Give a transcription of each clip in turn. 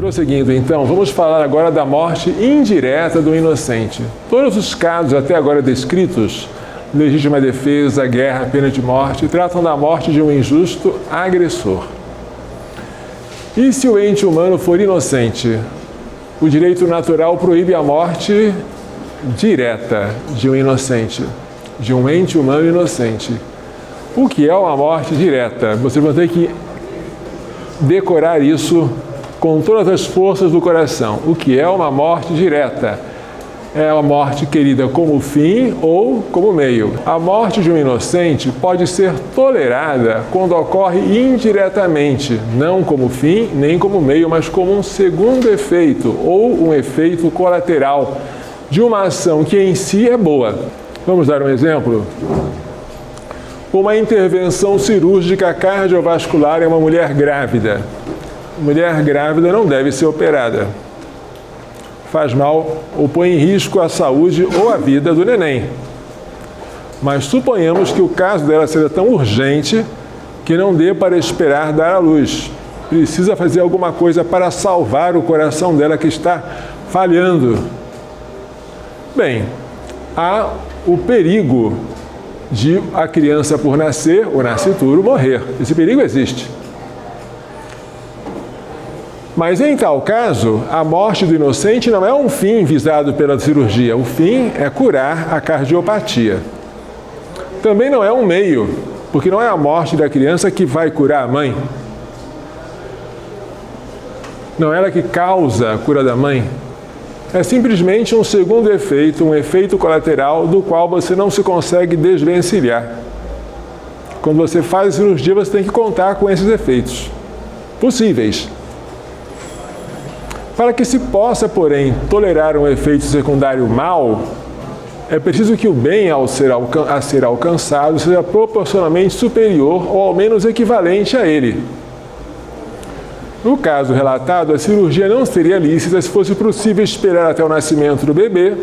Prosseguindo, então, vamos falar agora da morte indireta do inocente. Todos os casos até agora descritos, legítima defesa, guerra, pena de morte, tratam da morte de um injusto agressor. E se o ente humano for inocente? O direito natural proíbe a morte direta de um inocente, de um ente humano inocente. O que é uma morte direta? Você vai ter que decorar isso com todas as forças do coração. O que é uma morte direta? É uma morte querida como fim ou como meio. A morte de um inocente pode ser tolerada quando ocorre indiretamente, não como fim nem como meio, mas como um segundo efeito ou um efeito colateral de uma ação que em si é boa. Vamos dar um exemplo? Uma intervenção cirúrgica cardiovascular em uma mulher grávida. Mulher grávida não deve ser operada. Faz mal ou põe em risco a saúde ou a vida do neném. Mas suponhamos que o caso dela seja tão urgente que não dê para esperar dar à luz. Precisa fazer alguma coisa para salvar o coração dela que está falhando. Bem, há o perigo de a criança por nascer, o nascituro, morrer. Esse perigo existe. Mas em tal caso, a morte do inocente não é um fim visado pela cirurgia. O fim é curar a cardiopatia. Também não é um meio, porque não é a morte da criança que vai curar a mãe. Não é ela que causa a cura da mãe. É simplesmente um segundo efeito, um efeito colateral do qual você não se consegue desvencilhar. Quando você faz a cirurgia, você tem que contar com esses efeitos possíveis. Para que se possa, porém, tolerar um efeito secundário mau, é preciso que o bem a ser alcançado seja proporcionalmente superior ou ao menos equivalente a ele. No caso relatado, a cirurgia não seria lícita se fosse possível esperar até o nascimento do bebê,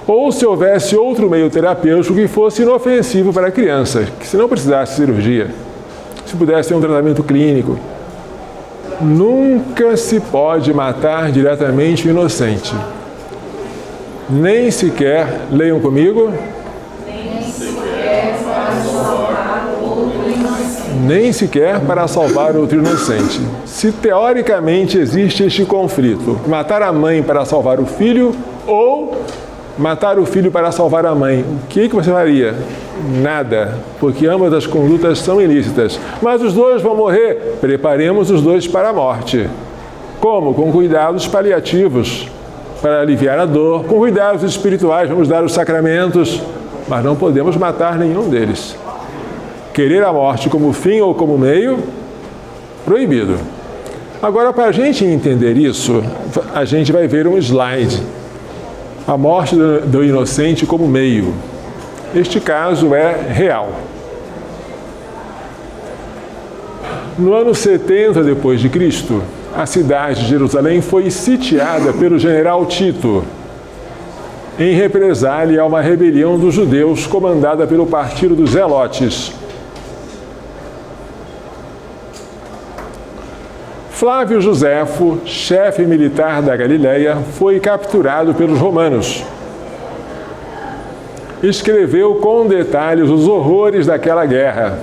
ou se houvesse outro meio terapêutico que fosse inofensivo para a criança, que se não precisasse de cirurgia, se pudesse ter um tratamento clínico. Nunca se pode matar diretamente o inocente. Nem sequer, leiam comigo, nem sequer para salvar outro inocente. Se teoricamente existe este conflito, matar a mãe para salvar o filho ou matar o filho para salvar a mãe, o que você faria? Nada, porque ambas as condutas são ilícitas. Mas os dois vão morrer, preparemos os dois para a morte. Como? Com cuidados paliativos, para aliviar a dor, com cuidados espirituais, vamos dar os sacramentos, mas não podemos matar nenhum deles. Querer a morte como fim ou como meio, proibido. Agora, para a gente entender isso, a gente vai ver um slide. A morte do inocente como meio. Este caso é real. No ano 70 depois de Cristo, a cidade de Jerusalém foi sitiada pelo general Tito, em represália a uma rebelião dos judeus comandada pelo partido dos Zelotes. Flávio Josefo, chefe militar da Galileia, foi capturado pelos romanos. Escreveu com detalhes os horrores daquela guerra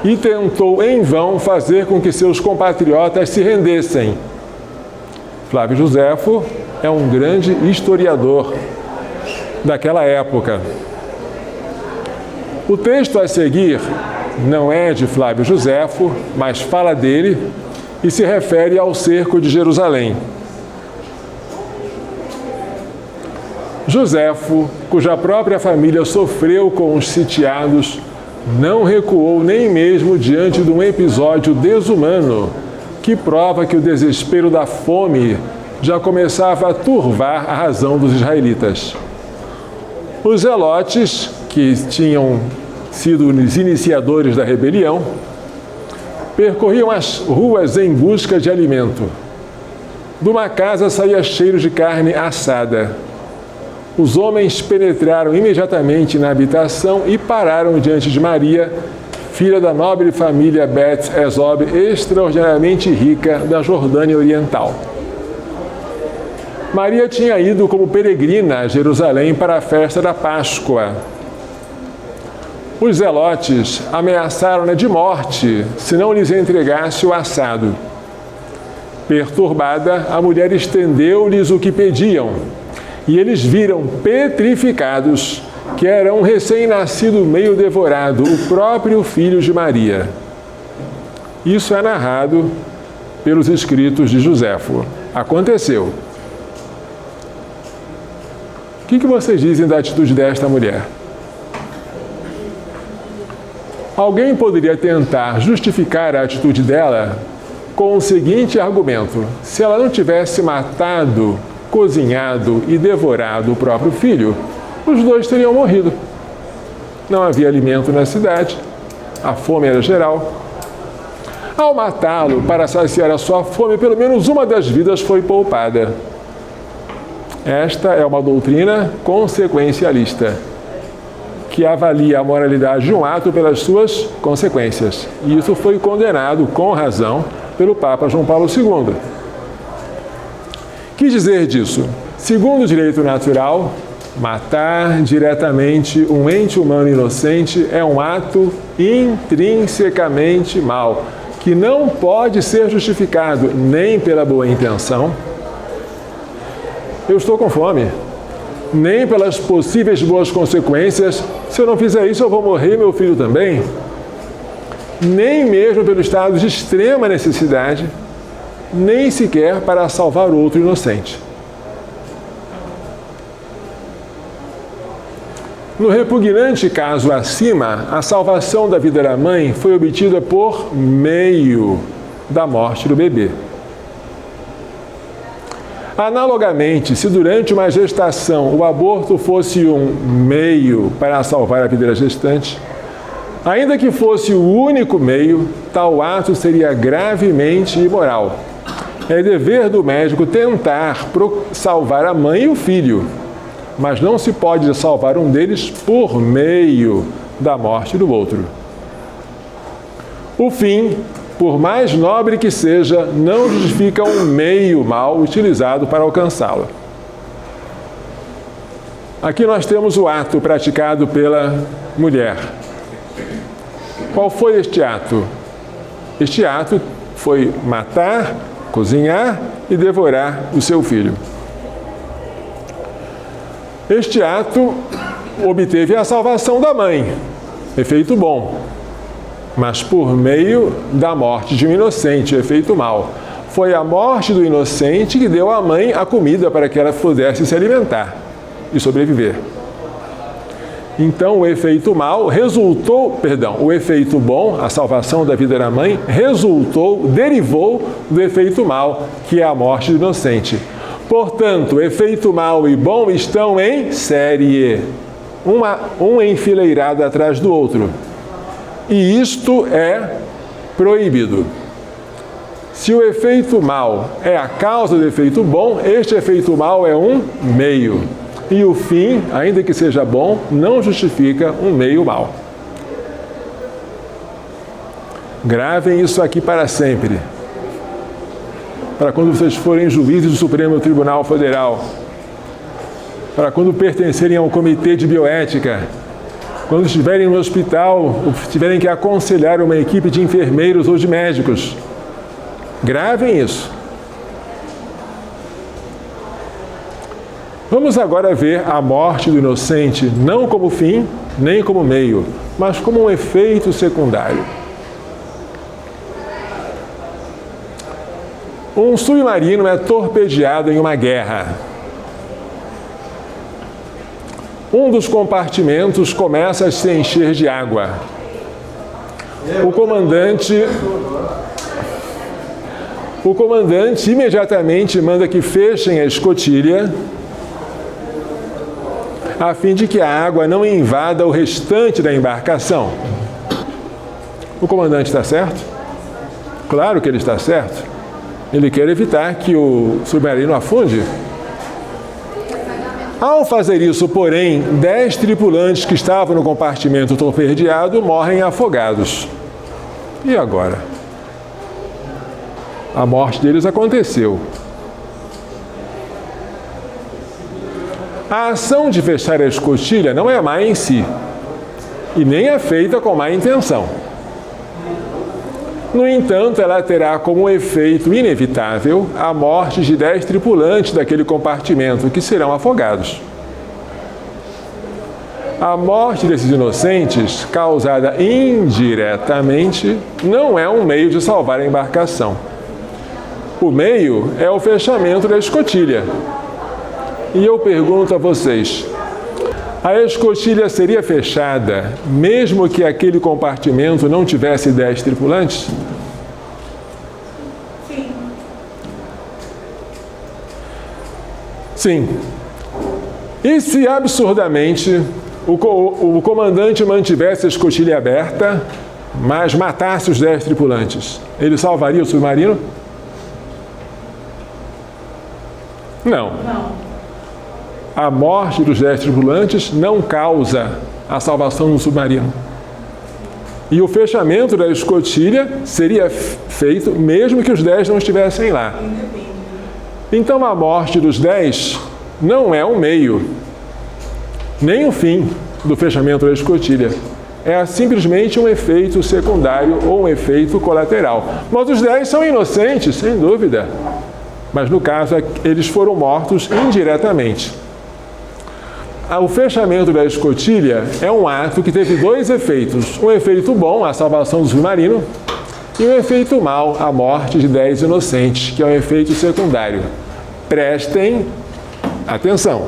e tentou em vão fazer com que seus compatriotas se rendessem. Flávio Josefo é um grande historiador daquela época. O texto a seguir não é de Flávio Josefo, mas fala dele e se refere ao cerco de Jerusalém. Josefo, cuja própria família sofreu com os sitiados, não recuou nem mesmo diante de um episódio desumano que prova que o desespero da fome já começava a turvar a razão dos israelitas. Os zelotes, que tinham sido os iniciadores da rebelião, percorriam as ruas em busca de alimento. De uma casa saía cheiro de carne assada. Os homens penetraram imediatamente na habitação e pararam diante de Maria, filha da nobre família Bet Ezob, extraordinariamente rica da Jordânia Oriental. Maria tinha ido como peregrina a Jerusalém para a festa da Páscoa. Os zelotes ameaçaram-na de morte se não lhes entregasse o assado. Perturbada, a mulher estendeu-lhes o que pediam, e eles viram petrificados que era um recém-nascido meio devorado, o próprio filho de Maria. Isso é narrado pelos escritos de Joséfo. Aconteceu. O que vocês dizem da atitude desta mulher? Alguém poderia tentar justificar a atitude dela com o seguinte argumento: se ela não tivesse matado, cozinhado e devorado o próprio filho, os dois teriam morrido. Não havia alimento na cidade, a fome era geral. Ao matá-lo para saciar a sua fome, pelo menos uma das vidas foi poupada. Esta é uma doutrina consequencialista, que avalia a moralidade de um ato pelas suas consequências. E isso foi condenado, com razão, pelo Papa João Paulo II. Que dizer disso? Segundo o direito natural, matar diretamente um ente humano inocente é um ato intrinsecamente mau, que não pode ser justificado nem pela boa intenção. Eu estou com fome. Nem pelas possíveis boas consequências, se eu não fizer isso eu vou morrer e meu filho também. Nem mesmo pelo estado de extrema necessidade, nem sequer para salvar outro inocente. No repugnante caso acima, a salvação da vida da mãe foi obtida por meio da morte do bebê. Analogamente, se durante uma gestação o aborto fosse um meio para salvar a vida da gestante, ainda que fosse o único meio, tal ato seria gravemente imoral. É dever do médico tentar salvar a mãe e o filho, mas não se pode salvar um deles por meio da morte do outro. O fim, por mais nobre que seja, não justifica um meio mal utilizado para alcançá-lo. Aqui nós temos o ato praticado pela mulher. Qual foi este ato? Este ato foi matar, cozinhar e devorar o seu filho. Este ato obteve a salvação da mãe, efeito bom, mas por meio da morte de um inocente, efeito mau. Foi a morte do inocente que deu à mãe a comida para que ela pudesse se alimentar e sobreviver. Então o efeito o efeito bom, a salvação da vida da mãe, derivou do efeito mau, que é a morte do inocente. Portanto, o efeito mau e bom estão em série, um enfileirado atrás do outro. E isto é proibido. Se o efeito mau é a causa do efeito bom, este efeito mau é um meio. E o fim, ainda que seja bom, não justifica um meio mau. Gravem isso aqui para sempre. Para quando vocês forem juízes do Supremo Tribunal Federal. Para quando pertencerem ao Comitê de Bioética. Quando estiverem no hospital, ou tiverem que aconselhar uma equipe de enfermeiros ou de médicos. Gravem isso. Vamos agora ver a morte do inocente não como fim, nem como meio, mas como um efeito secundário. Um submarino é torpedeado em uma guerra. Um dos compartimentos começa a se encher de água. O comandante imediatamente manda que fechem a escotilha, a fim de que a água não invada o restante da embarcação. O comandante está certo? Claro que ele está certo. Ele quer evitar que o submarino afunde. Ao fazer isso, porém, 10 tripulantes que estavam no compartimento torpedeado morrem afogados. E agora? A morte deles aconteceu. A ação de fechar a escotilha não é má em si, e nem é feita com má intenção. No entanto, ela terá como efeito inevitável a morte de 10 tripulantes daquele compartimento, que serão afogados. A morte desses inocentes, causada indiretamente, não é um meio de salvar a embarcação. O meio é o fechamento da escotilha. E eu pergunto a vocês, a escotilha seria fechada mesmo que aquele compartimento não tivesse 10 tripulantes? Sim. Sim. E se absurdamente o comandante mantivesse a escotilha aberta, mas matasse os 10 tripulantes, ele salvaria o submarino? Não. A morte dos 10 tripulantes não causa a salvação do submarino. E o fechamento da escotilha seria feito mesmo que os 10 não estivessem lá. Então a morte dos 10 não é um meio, nem o fim do fechamento da escotilha. É simplesmente um efeito secundário ou um efeito colateral. Mas os 10 são inocentes, sem dúvida. Mas no caso, eles foram mortos indiretamente. O fechamento da escotilha é um ato que teve 2 efeitos. Um efeito bom, a salvação do submarino, e um efeito mau, a morte de 10 inocentes, que é um efeito secundário. Prestem atenção.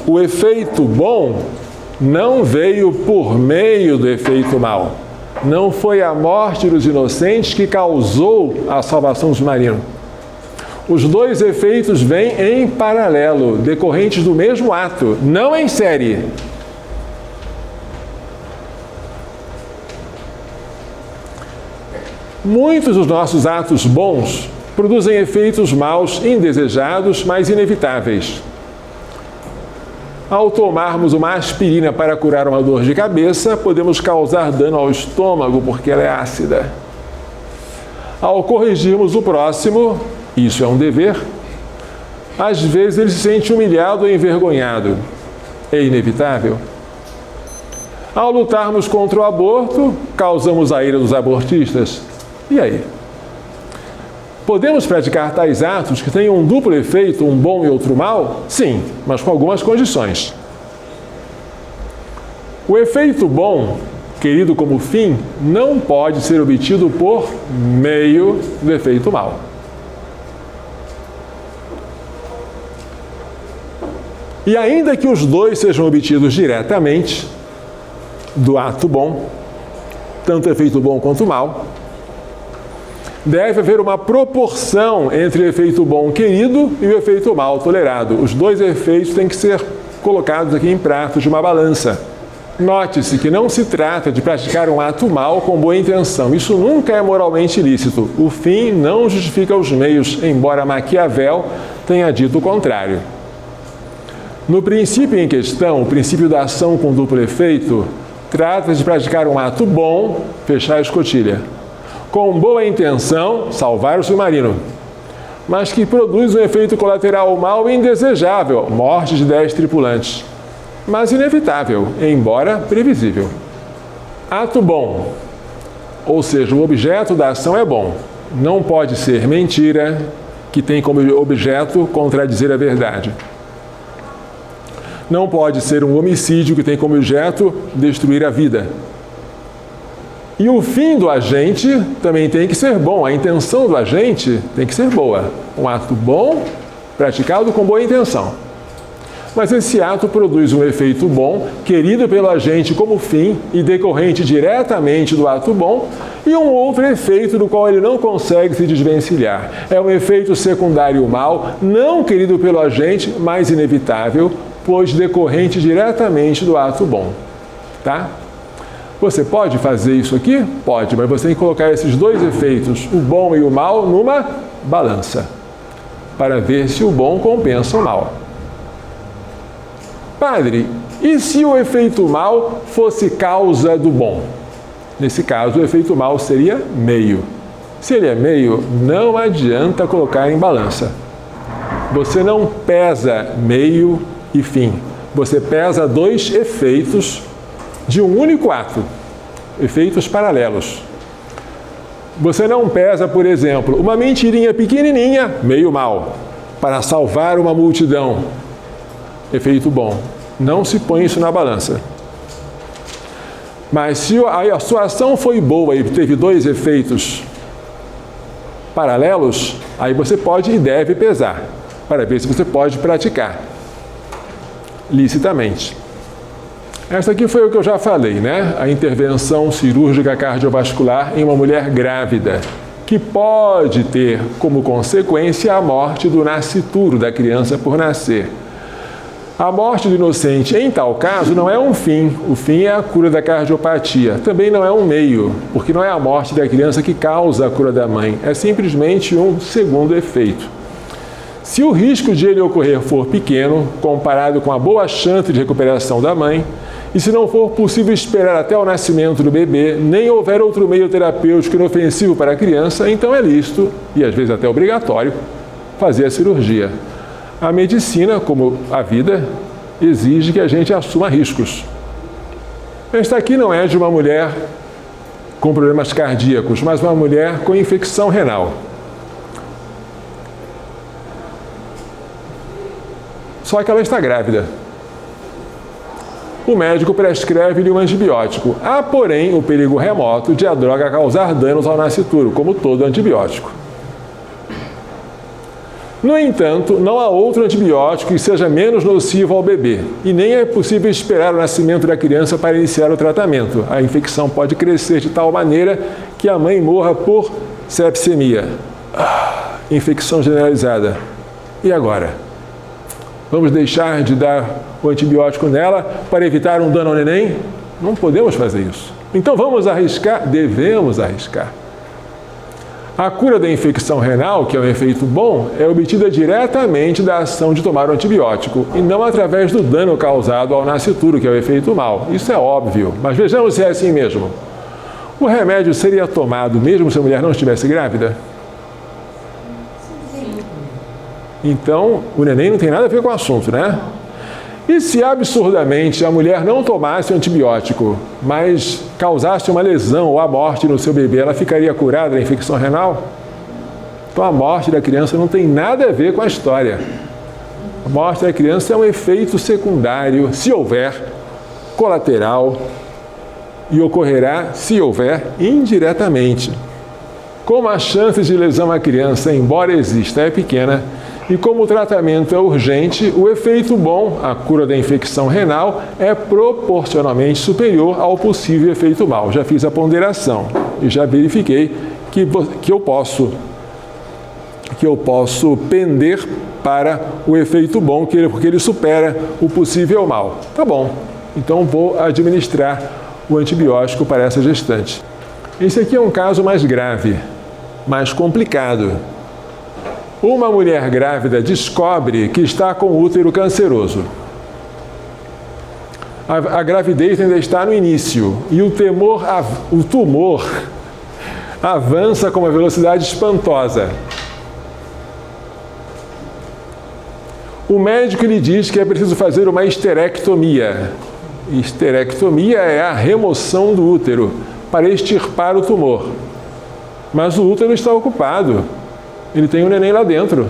O efeito bom não veio por meio do efeito mau. Não foi a morte dos inocentes que causou a salvação do submarino. Os 2 efeitos vêm em paralelo, decorrentes do mesmo ato, não em série. Muitos dos nossos atos bons produzem efeitos maus indesejados, mas inevitáveis. Ao tomarmos uma aspirina para curar uma dor de cabeça, podemos causar dano ao estômago porque ela é ácida. Ao corrigirmos o próximo, isso é um dever, às vezes ele se sente humilhado ou envergonhado. É inevitável. Ao lutarmos contra o aborto, causamos a ira dos abortistas. E aí? Podemos praticar tais atos que tenham um duplo efeito, um bom e outro mal? Sim, mas com algumas condições. O efeito bom, querido como fim, não pode ser obtido por meio do efeito mal. E ainda que os 2 sejam obtidos diretamente do ato bom, tanto o efeito bom quanto o mal, deve haver uma proporção entre o efeito bom querido e o efeito mal tolerado. Os 2 efeitos têm que ser colocados aqui em pratos de uma balança. Note-se que não se trata de praticar um ato mal com boa intenção. Isso nunca é moralmente ilícito. O fim não justifica os meios, embora Maquiavel tenha dito o contrário. No princípio em questão, o princípio da ação com duplo efeito, trata de praticar um ato bom, fechar a escotilha. Com boa intenção, salvar o submarino. Mas que produz um efeito colateral mau e indesejável, morte de 10 tripulantes. Mas inevitável, embora previsível. Ato bom, ou seja, o objeto da ação é bom. Não pode ser mentira, que tem como objeto contradizer a verdade. Não pode ser um homicídio que tem como objeto destruir a vida. E o fim do agente também tem que ser bom. A intenção do agente tem que ser boa. Um ato bom, praticado com boa intenção. Mas esse ato produz um efeito bom, querido pelo agente como fim e decorrente diretamente do ato bom, e um outro efeito do qual ele não consegue se desvencilhar. É um efeito secundário mau, não querido pelo agente, mas inevitável, pois decorrente diretamente do ato bom. Tá? Você pode fazer isso aqui? Pode, mas você tem que colocar esses 2 efeitos, o bom e o mal, numa balança, para ver se o bom compensa o mal. Padre, e se o efeito mal fosse causa do bom? Nesse caso, o efeito mal seria meio. Se ele é meio, não adianta colocar em balança. Você não pesa meio e fim. Você pesa dois efeitos de um único ato, efeitos paralelos. Você não pesa, por exemplo, uma mentirinha pequenininha, meio mal, para salvar uma multidão, efeito bom. Não se põe isso na balança. Mas se a sua ação foi boa e teve dois efeitos paralelos, aí você pode e deve pesar, para ver se você pode praticar licitamente. Essa aqui foi o que eu já falei, né? A intervenção cirúrgica cardiovascular em uma mulher grávida, que pode ter como consequência a morte do nascituro, da criança por nascer. A morte do inocente, em tal caso, não é um fim. O fim é a cura da cardiopatia. Também não é um meio, porque não é a morte da criança que causa a cura da mãe. É simplesmente um segundo efeito. Se o risco de ele ocorrer for pequeno, comparado com a boa chance de recuperação da mãe, e se não for possível esperar até o nascimento do bebê, nem houver outro meio terapêutico inofensivo para a criança, então é lícito, e às vezes até obrigatório, fazer a cirurgia. A medicina, como a vida, exige que a gente assuma riscos. Esta aqui não é de uma mulher com problemas cardíacos, mas uma mulher com infecção renal. Só que ela está grávida. O médico prescreve-lhe um antibiótico. Há, porém, o perigo remoto de a droga causar danos ao nascituro, como todo antibiótico. No entanto, não há outro antibiótico que seja menos nocivo ao bebê, e nem é possível esperar o nascimento da criança para iniciar o tratamento. A infecção pode crescer de tal maneira que a mãe morra por sepsemia. Infecção generalizada. E agora? Vamos deixar de dar o antibiótico nela para evitar um dano ao neném? Não podemos fazer isso. Então vamos arriscar? Devemos arriscar. A cura da infecção renal, que é um efeito bom, é obtida diretamente da ação de tomar o antibiótico e não através do dano causado ao nascituro, que é o efeito mal. Isso é óbvio, mas vejamos se é assim mesmo. O remédio seria tomado mesmo se a mulher não estivesse grávida? Então, o neném não tem nada a ver com o assunto, né? E se absurdamente a mulher não tomasse o antibiótico, mas causasse uma lesão ou a morte no seu bebê, ela ficaria curada da infecção renal? Então a morte da criança não tem nada a ver com a história. A morte da criança é um efeito secundário, se houver, colateral, e ocorrerá, se houver, indiretamente. Como a chance de lesão à criança, embora exista, é pequena, e como o tratamento é urgente, o efeito bom, a cura da infecção renal, é proporcionalmente superior ao possível efeito mal. Já fiz a ponderação e já verifiquei que eu posso pender para o efeito bom, porque ele supera o possível mal. Tá bom, então vou administrar o antibiótico para essa gestante. Esse aqui é um caso mais grave, mais complicado. Uma mulher grávida descobre que está com útero canceroso. A gravidez ainda está no início e o tumor avança com uma velocidade espantosa. O médico lhe diz que é preciso fazer uma histerectomia. Histerectomia é a remoção do útero para extirpar o tumor. Mas o útero está ocupado. Ele tem um neném lá dentro.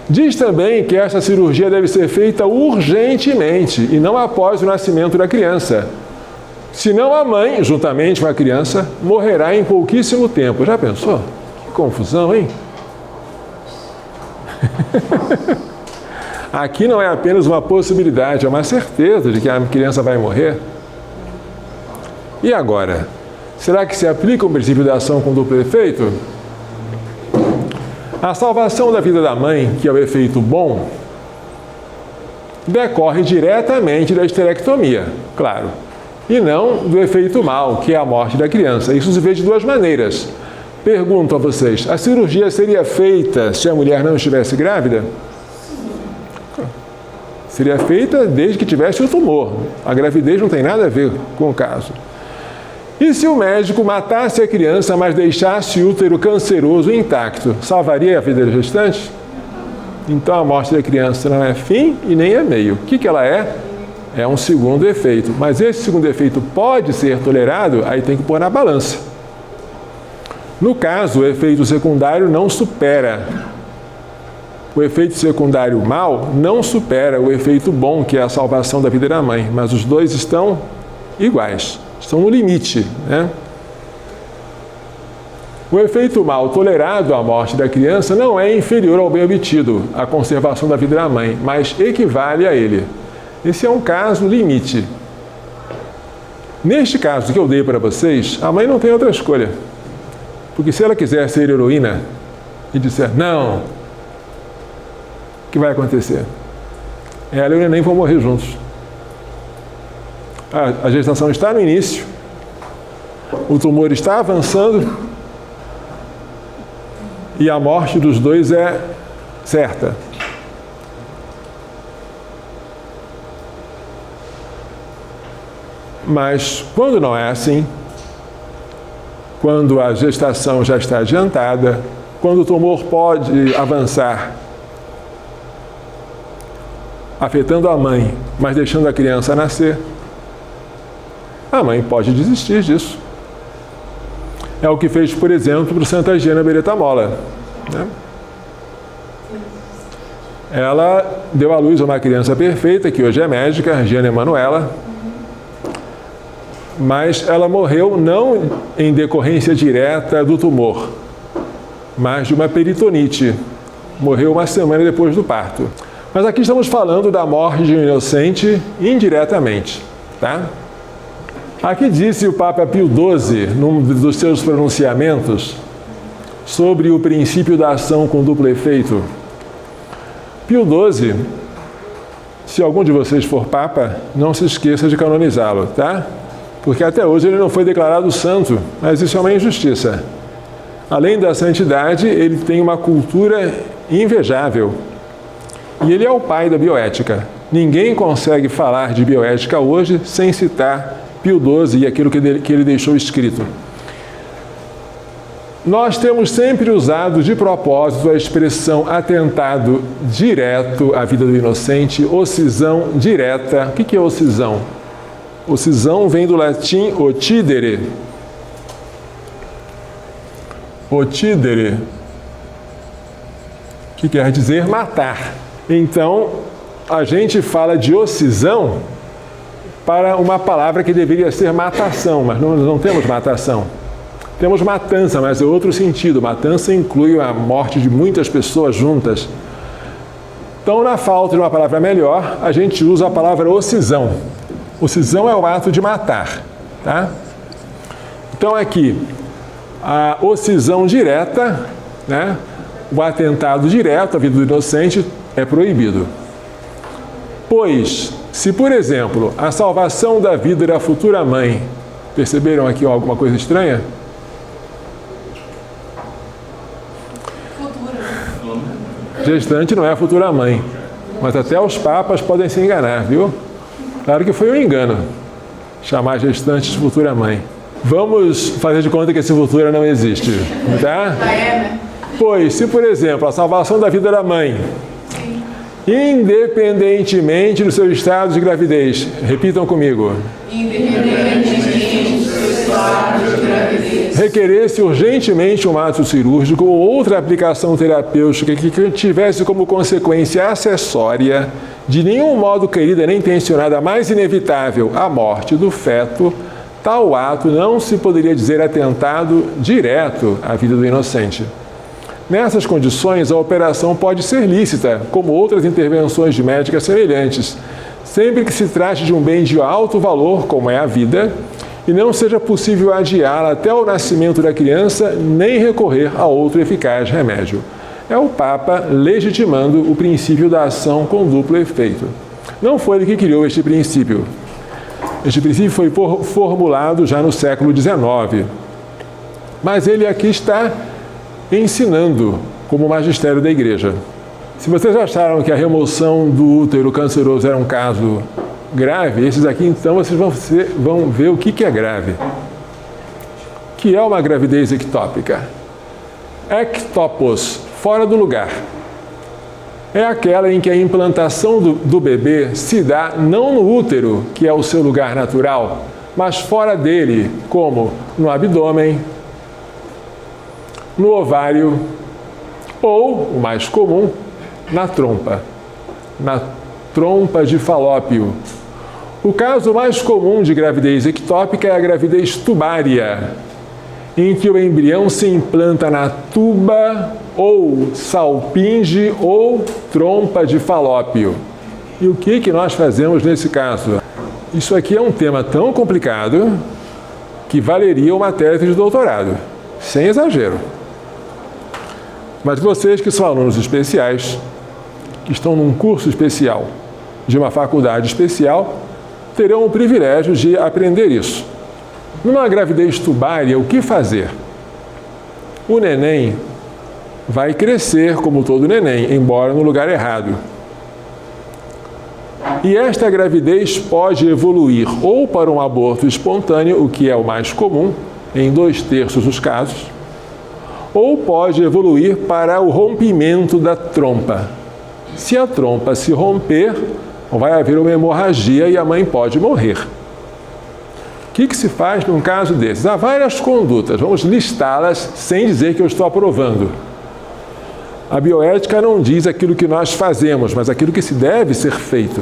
Diz também que esta cirurgia deve ser feita urgentemente e não após o nascimento da criança. Senão a mãe, juntamente com a criança, morrerá em pouquíssimo tempo. Já pensou? Que confusão, hein? Aqui não é apenas uma possibilidade, é uma certeza de que a criança vai morrer. E agora? Será que se aplica o princípio da ação com duplo efeito? A salvação da vida da mãe, que é o efeito bom, decorre diretamente da histerectomia, claro, e não do efeito mal, que é a morte da criança. Isso se vê de duas maneiras. Pergunto a vocês, a cirurgia seria feita se a mulher não estivesse grávida? Seria feita desde que tivesse o tumor. A gravidez não tem nada a ver com o caso. E se o médico matasse a criança, mas deixasse o útero canceroso intacto, salvaria a vida gestante? Então a morte da criança não é fim e nem é meio. O que ela é? É um segundo efeito. Mas esse segundo efeito pode ser tolerado? Aí tem que pôr na balança. No caso, o efeito secundário não supera. O efeito secundário mal não supera o efeito bom, que é a salvação da vida da mãe. Mas os dois estão iguais, estão no limite, né? O efeito mal tolerado à morte da criança não é inferior ao bem obtido, a conservação da vida da mãe, mas equivale a ele. Esse é um caso limite. Neste caso que eu dei para vocês, a mãe não tem outra escolha. Porque se ela quiser ser heroína e disser não, o que vai acontecer? Ela e o neném vão morrer juntos. A gestação está no início, o tumor está avançando e a morte dos dois é certa. Mas quando não é assim, quando a gestação já está adiantada, quando o tumor pode avançar, afetando a mãe, mas deixando a criança nascer, a mãe pode desistir disso. É o que fez, por exemplo, para Santa Giana Beretta Molla, né? Ela deu à luz a uma criança perfeita, que hoje é médica, Giana Emanuela, mas ela morreu não em decorrência direta do tumor, mas de uma peritonite. Morreu uma semana depois do parto. Mas aqui estamos falando da morte de um inocente indiretamente, tá? Aqui disse o Papa Pio XII, num dos seus pronunciamentos, sobre o princípio da ação com duplo efeito. Pio XII, se algum de vocês for Papa, não se esqueça de canonizá-lo, tá? Porque até hoje ele não foi declarado santo, mas isso é uma injustiça. Além da santidade, ele tem uma cultura invejável. E ele é o pai da bioética. Ninguém consegue falar de bioética hoje sem citar Pio XII e aquilo que ele deixou escrito. Nós temos sempre usado de propósito a expressão atentado direto à vida do inocente, ocisão direta. O que é ocisão? Ocisão vem do latim otidere. Otidere, que quer dizer matar. Então, a gente fala de ocisão para uma palavra que deveria ser matação, mas não temos matação. Temos matança, mas é outro sentido. Matança inclui a morte de muitas pessoas juntas. Então, na falta de uma palavra melhor, a gente usa a palavra ocisão. Ocisão é o ato de matar, tá? Então, aqui, a ocisão direta, né? O atentado direto à vida do inocente é proibido. Pois, se, por exemplo, a salvação da vida da futura mãe, perceberam aqui alguma coisa estranha? Gestante não é a futura mãe, mas até os papas podem se enganar, viu? Claro que foi um engano chamar gestante de futura mãe. Vamos fazer de conta que esse futura não existe, tá? Pois, se, por exemplo, a salvação da vida da mãe, independentemente do seu estado de gravidez, repitam comigo. Independentemente do seu estado de gravidez. Requeresse urgentemente um ato cirúrgico ou outra aplicação terapêutica que tivesse como consequência acessória, de nenhum modo querida nem intencionada, mais inevitável, a morte do feto, tal ato não se poderia dizer atentado direto à vida do inocente. Nessas condições, a operação pode ser lícita, como outras intervenções médicas semelhantes, sempre que se trate de um bem de alto valor, como é a vida, e não seja possível adiá-la até o nascimento da criança, nem recorrer a outro eficaz remédio. É o Papa legitimando o princípio da ação com duplo efeito. Não foi ele que criou este princípio. Este princípio foi formulado já no século XIX. Mas ele aqui está ensinando como magistério da Igreja. Se vocês acharam que a remoção do útero canceroso era um caso grave, esses aqui então vocês vão ver o que é grave. O que é uma gravidez ectópica? Ectopos, fora do lugar. É aquela em que a implantação do bebê se dá não no útero, que é o seu lugar natural, mas fora dele, como no abdômen, no ovário ou, o mais comum, na trompa de Falópio. O caso mais comum de gravidez ectópica é a gravidez tubária, em que o embrião se implanta na tuba ou salpinge ou trompa de Falópio. E o que nós fazemos nesse caso? Isso aqui é um tema tão complicado que valeria uma tese de doutorado, sem exagero. Mas vocês que são alunos especiais, que estão num curso especial de uma faculdade especial, terão o privilégio de aprender isso. Numa gravidez tubária, o que fazer? O neném vai crescer como todo neném, embora no lugar errado. E esta gravidez pode evoluir ou para um aborto espontâneo, o que é o mais comum, em 2/3 dos casos, ou pode evoluir para o rompimento da trompa. Se a trompa se romper, vai haver uma hemorragia e a mãe pode morrer. O que se faz num caso desses? Há várias condutas, vamos listá-las sem dizer que eu estou aprovando. A bioética não diz aquilo que nós fazemos, mas aquilo que se deve ser feito.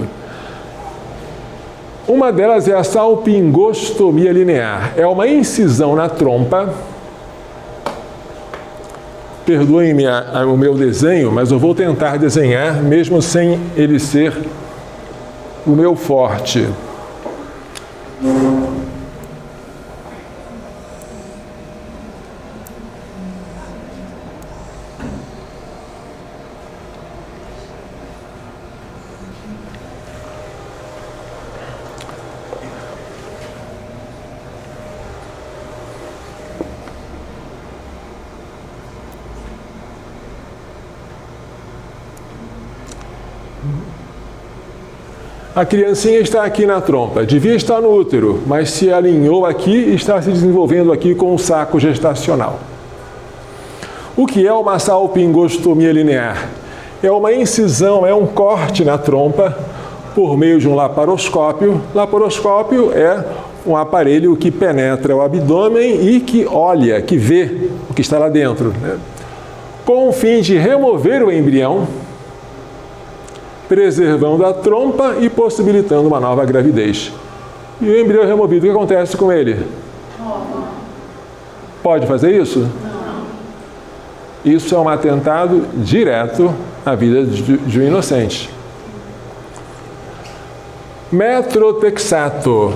Uma delas é a salpingostomia linear. É uma incisão na trompa. Perdoem-me o meu desenho, mas eu vou tentar desenhar, mesmo sem ele ser o meu forte. A criancinha está aqui na trompa, devia estar no útero, mas se alinhou aqui e está se desenvolvendo aqui com o saco gestacional. O que é uma salpingostomia linear? É uma incisão, é um corte na trompa por meio de um laparoscópio. Laparoscópio é um aparelho que penetra o abdômen e que olha, que vê o que está lá dentro, né? Com o fim de remover o embrião, preservando a trompa e possibilitando uma nova gravidez. E o embrião removido, o que acontece com ele? Pode fazer isso? Não. Isso é um atentado direto à vida de um inocente. Metrotexato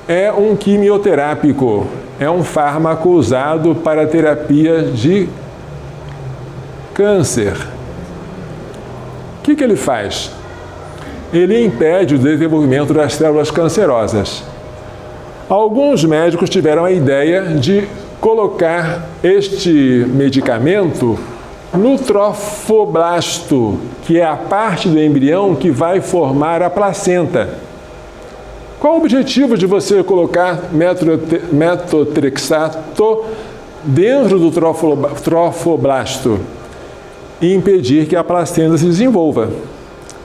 é um quimioterápico, é um fármaco usado para terapia de câncer. O que ele faz? Ele impede o desenvolvimento das células cancerosas. Alguns médicos tiveram a ideia de colocar este medicamento no trofoblasto, que é a parte do embrião que vai formar a placenta. Qual o objetivo de você colocar metotrexato dentro do trofoblasto? E impedir que a placenta se desenvolva.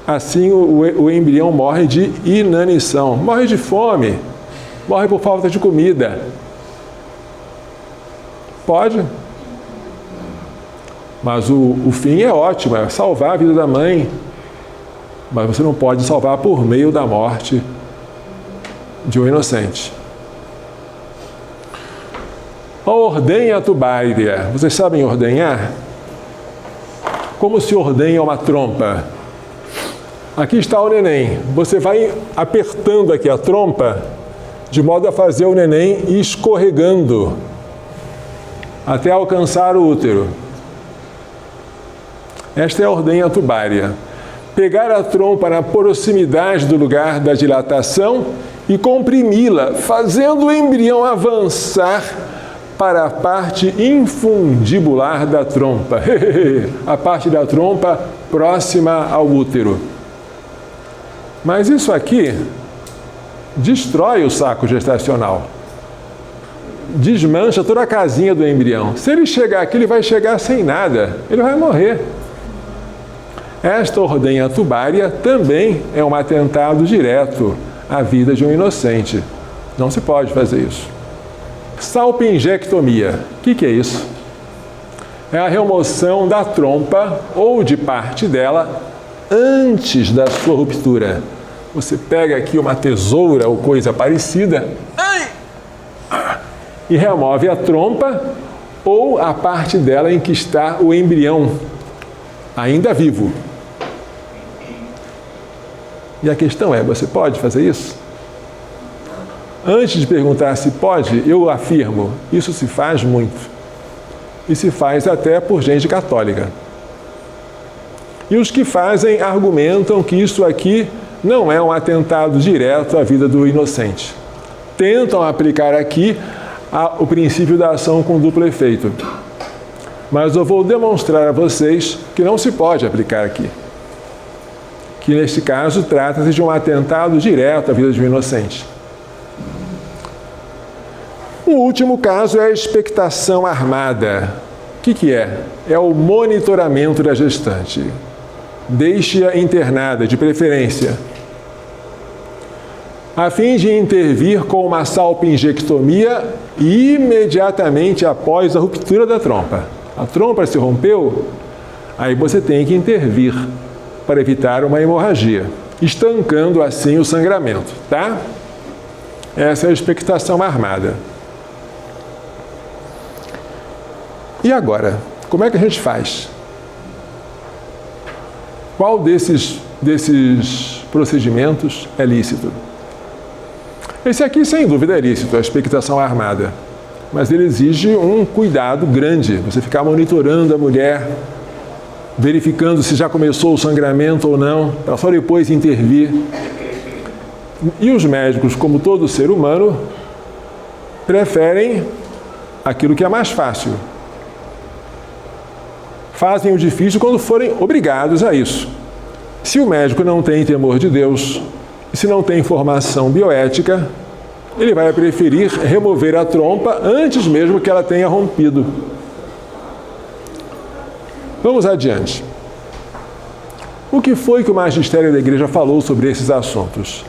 Assim, o embrião morre de inanição, morre de fome, morre por falta de comida. Pode? Mas o fim é ótimo, é salvar a vida da mãe. Mas você não pode salvar por meio da morte de um inocente. A ordenha tubária. Vocês sabem ordenhar? Como se ordenha uma trompa? Aqui está o neném. Você vai apertando aqui a trompa de modo a fazer o neném ir escorregando até alcançar o útero. Esta é a ordenha tubária. Pegar a trompa na proximidade do lugar da dilatação e comprimi-la, fazendo o embrião avançar para a parte infundibular da trompa. A parte da trompa próxima ao útero. Mas isso aqui destrói o saco gestacional. Desmancha toda a casinha do embrião. Se ele chegar aqui, ele vai chegar sem nada. Ele vai morrer. Esta ordenha tubária também é um atentado direto à vida de um inocente. Não se pode fazer isso. Salpingectomia. O que é isso? É a remoção da trompa ou de parte dela antes da sua ruptura. Você pega aqui uma tesoura ou coisa parecida e remove a trompa ou a parte dela em que está o embrião, ainda vivo. E a questão é, você pode fazer isso? Antes de perguntar se pode, eu afirmo, isso se faz muito. E se faz até por gente católica. E os que fazem argumentam que isso aqui não é um atentado direto à vida do inocente. Tentam aplicar aqui o princípio da ação com duplo efeito. Mas eu vou demonstrar a vocês que não se pode aplicar aqui. Que neste caso trata-se de um atentado direto à vida de um inocente. O último caso é a expectação armada. O que é? É o monitoramento da gestante. Deixe-a internada, de preferência, a fim de intervir com uma salpingectomia imediatamente após a ruptura da trompa. A trompa se rompeu, aí você tem que intervir para evitar uma hemorragia, estancando assim o sangramento, tá? Essa é a expectação armada. E agora, como é que a gente faz? Qual desses procedimentos é lícito? Esse aqui, sem dúvida, é lícito, a expectação armada. Mas ele exige um cuidado grande. Você ficar monitorando a mulher, verificando se já começou o sangramento ou não, para só depois intervir. E os médicos, como todo ser humano, preferem aquilo que é mais fácil. Fazem o difícil quando forem obrigados a isso. Se o médico não tem temor de Deus, e se não tem formação bioética, ele vai preferir remover a trompa antes mesmo que ela tenha rompido. Vamos adiante. O que foi que o magistério da Igreja falou sobre esses assuntos?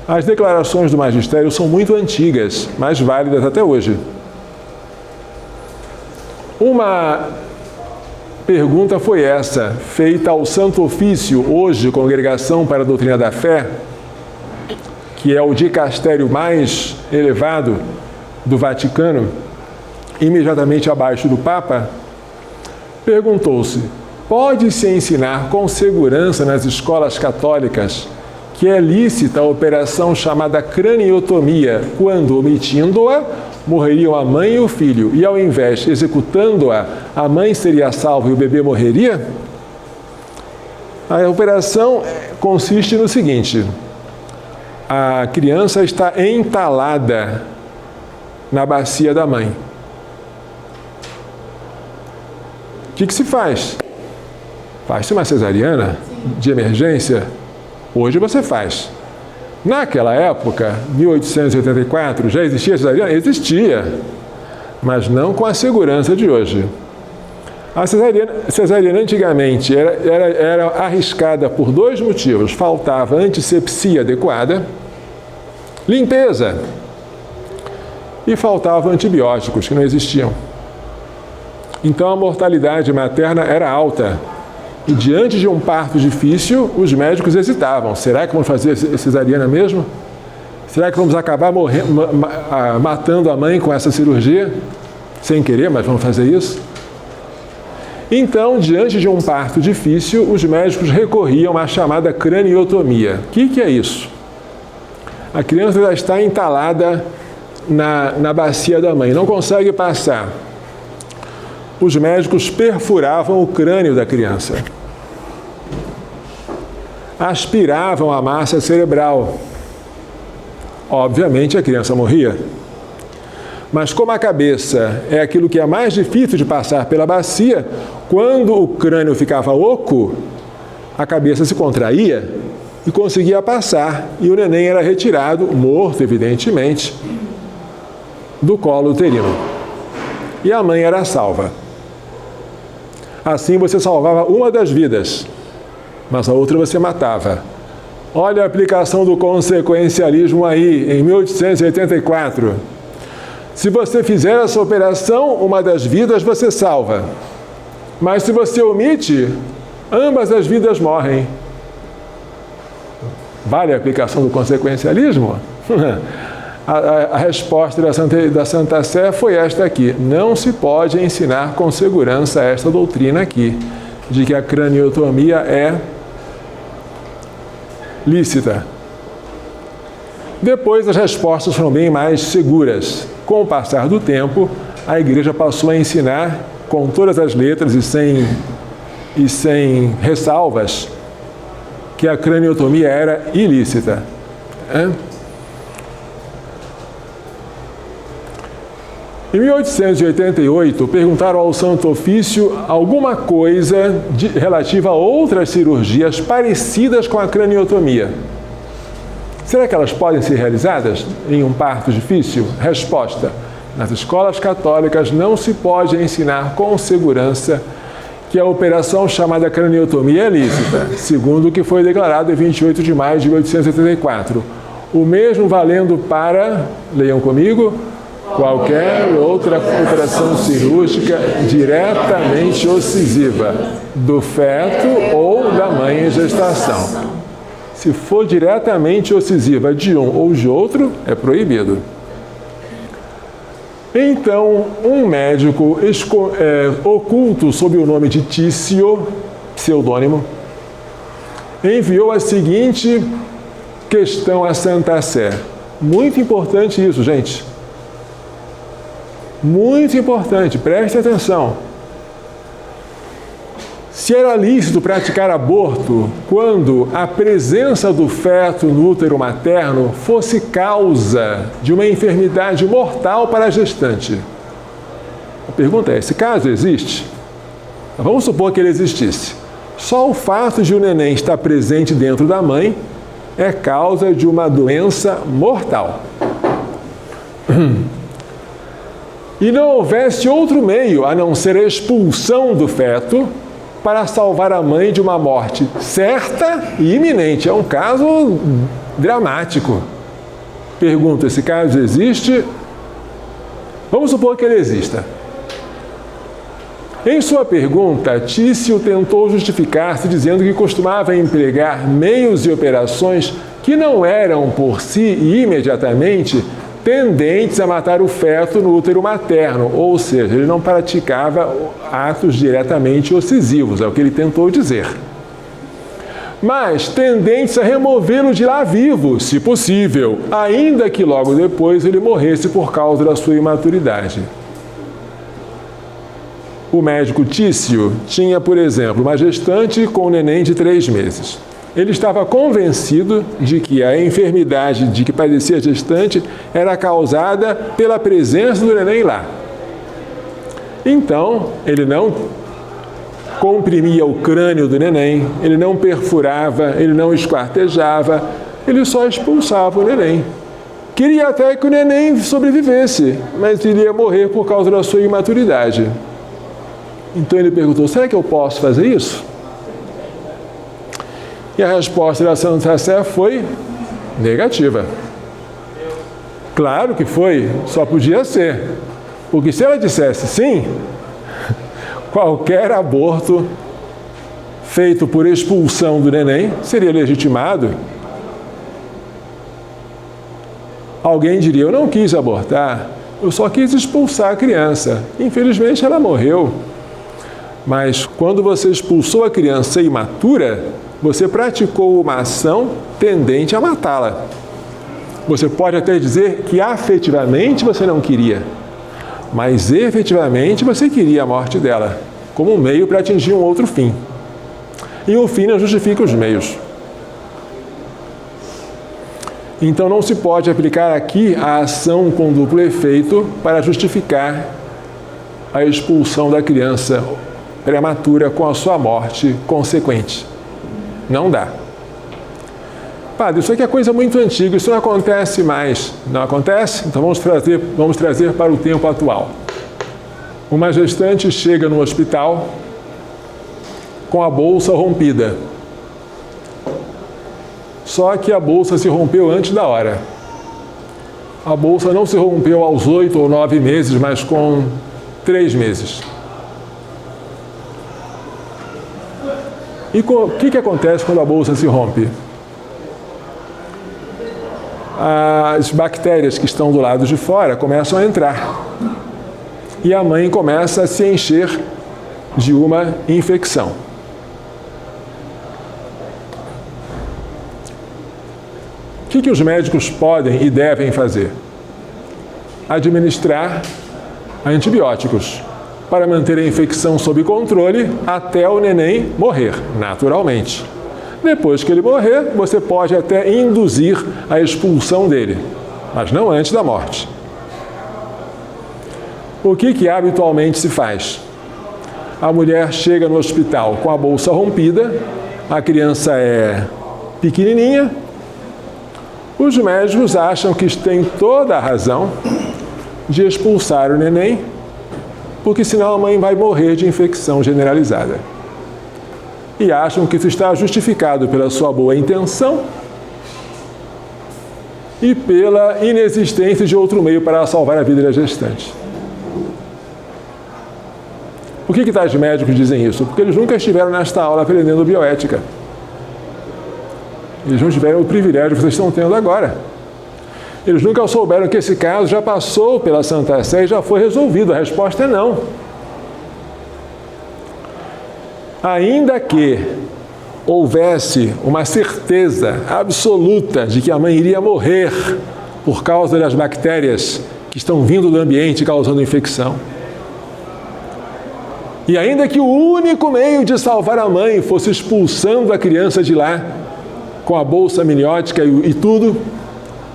As declarações do magistério são muito antigas, mas válidas até hoje. Uma pergunta foi essa, feita ao Santo Ofício, hoje Congregação para a Doutrina da Fé, que é o dicastério mais elevado do Vaticano, imediatamente abaixo do Papa. Perguntou-se: pode-se ensinar com segurança nas escolas católicas que é lícita a operação chamada craniotomia, quando, omitindo-a, morreriam a mãe e o filho, e ao invés, executando-a, a mãe seria salva e o bebê morreria? A operação consiste no seguinte: a criança está entalada na bacia da mãe. O que se faz? Faz-se uma cesariana de emergência? Hoje você faz. Naquela época, 1884, já existia cesariana? Existia, mas não com a segurança de hoje. A cesariana antigamente era arriscada por dois motivos. Faltava antisepsia adequada, limpeza, e faltavam antibióticos que não existiam. Então a mortalidade materna era alta. E diante de um parto difícil, os médicos hesitavam. Será que vamos fazer cesariana mesmo? Será que vamos acabar matando a mãe com essa cirurgia? Sem querer, mas vamos fazer isso? Então, diante de um parto difícil, os médicos recorriam à chamada craniotomia. O que é isso? A criança já está entalada na bacia da mãe, não consegue passar. Os médicos perfuravam o crânio da criança. Aspiravam a massa cerebral. Obviamente, a criança morria. Mas como a cabeça é aquilo que é mais difícil de passar pela bacia, quando o crânio ficava oco, a cabeça se contraía e conseguia passar, e o neném era retirado, morto evidentemente, do colo uterino. E a mãe era salva. Assim você salvava uma das vidas, mas a outra você matava. Olha a aplicação do consequencialismo aí, em 1884. Se você fizer essa operação, uma das vidas você salva. Mas se você omite, ambas as vidas morrem. Vale a aplicação do consequencialismo? A resposta da Santa Sé foi esta aqui. Não se pode ensinar com segurança esta doutrina aqui, de que a craniotomia é lícita. Depois as respostas foram bem mais seguras. Com o passar do tempo, a Igreja passou a ensinar com todas as letras e sem ressalvas que a craniotomia era ilícita. Em 1888, perguntaram ao Santo Ofício alguma coisa relativa a outras cirurgias parecidas com a craniotomia. Será que elas podem ser realizadas em um parto difícil? Resposta: nas escolas católicas não se pode ensinar com segurança que a operação chamada craniotomia é lícita, segundo o que foi declarado em 28 de maio de 1884. O mesmo valendo para, leiam comigo, qualquer outra operação cirúrgica diretamente ocisiva do feto ou da mãe em gestação. Se for diretamente ocisiva de um ou de outro, é proibido. Então, um médico oculto sob o nome de Tício, pseudônimo, enviou a seguinte questão a Santa Sé. Muito importante isso, gente. Muito importante, preste atenção. Se era lícito praticar aborto quando a presença do feto no útero materno fosse causa de uma enfermidade mortal para a gestante. A pergunta é, esse caso existe? Vamos supor que ele existisse. Só o fato de o neném estar presente dentro da mãe é causa de uma doença mortal. E não houvesse outro meio a não ser a expulsão do feto para salvar a mãe de uma morte certa e iminente. É um caso dramático. Pergunto, esse caso existe? Vamos supor que ele exista. Em sua pergunta, Tício tentou justificar-se dizendo que costumava empregar meios e operações que não eram por si e imediatamente tendentes a matar o feto no útero materno, ou seja, ele não praticava atos diretamente ocisivos, é o que ele tentou dizer. Mas tendentes a removê-lo de lá vivo, se possível, ainda que logo depois ele morresse por causa da sua imaturidade. O médico Tício tinha, por exemplo, uma gestante com um neném de 3 meses. Ele estava convencido de que a enfermidade de que padecia a gestante era causada pela presença do neném lá. Então, ele não comprimia o crânio do neném, ele não perfurava, ele não esquartejava, ele só expulsava o neném. Queria até que o neném sobrevivesse, mas ele ia morrer por causa da sua imaturidade. Então ele perguntou, será que eu posso fazer isso? E a resposta da Santa Sé foi negativa. Claro que foi, só podia ser. Porque se ela dissesse sim, qualquer aborto feito por expulsão do neném seria legitimado. Alguém diria, eu não quis abortar, eu só quis expulsar a criança. Infelizmente ela morreu. Mas quando você expulsou a criança imatura, você praticou uma ação tendente a matá-la. Você pode até dizer que afetivamente você não queria, mas efetivamente você queria a morte dela, como um meio para atingir um outro fim. E o fim não justifica os meios. Então não se pode aplicar aqui a ação com duplo efeito para justificar a expulsão da criança prematura com a sua morte consequente. Não dá. Padre, isso aqui é coisa muito antiga, isso não acontece mais. Não acontece? Então vamos trazer para o tempo atual. Uma gestante chega no hospital com a bolsa rompida. Só que a bolsa se rompeu antes da hora. A bolsa não se rompeu aos 8 ou 9 meses, mas com 3 meses. E o que acontece quando a bolsa se rompe? As bactérias que estão do lado de fora começam a entrar. E a mãe começa a se encher de uma infecção. O que os médicos podem e devem fazer? Administrar antibióticos para manter a infecção sob controle até o neném morrer, naturalmente. Depois que ele morrer, você pode até induzir a expulsão dele, mas não antes da morte. O que habitualmente se faz? A mulher chega no hospital com a bolsa rompida, a criança é pequenininha, os médicos acham que têm toda a razão de expulsar o neném, porque senão a mãe vai morrer de infecção generalizada. E acham que isso está justificado pela sua boa intenção e pela inexistência de outro meio para salvar a vida da gestante. Por que tais médicos dizem isso? Porque eles nunca estiveram nesta aula aprendendo bioética. Eles não tiveram o privilégio que vocês estão tendo agora. Eles nunca souberam que esse caso já passou pela Santa Sé e já foi resolvido. A resposta é não. Ainda que houvesse uma certeza absoluta de que a mãe iria morrer por causa das bactérias que estão vindo do ambiente causando infecção, e ainda que o único meio de salvar a mãe fosse expulsando a criança de lá, com a bolsa amniótica e tudo,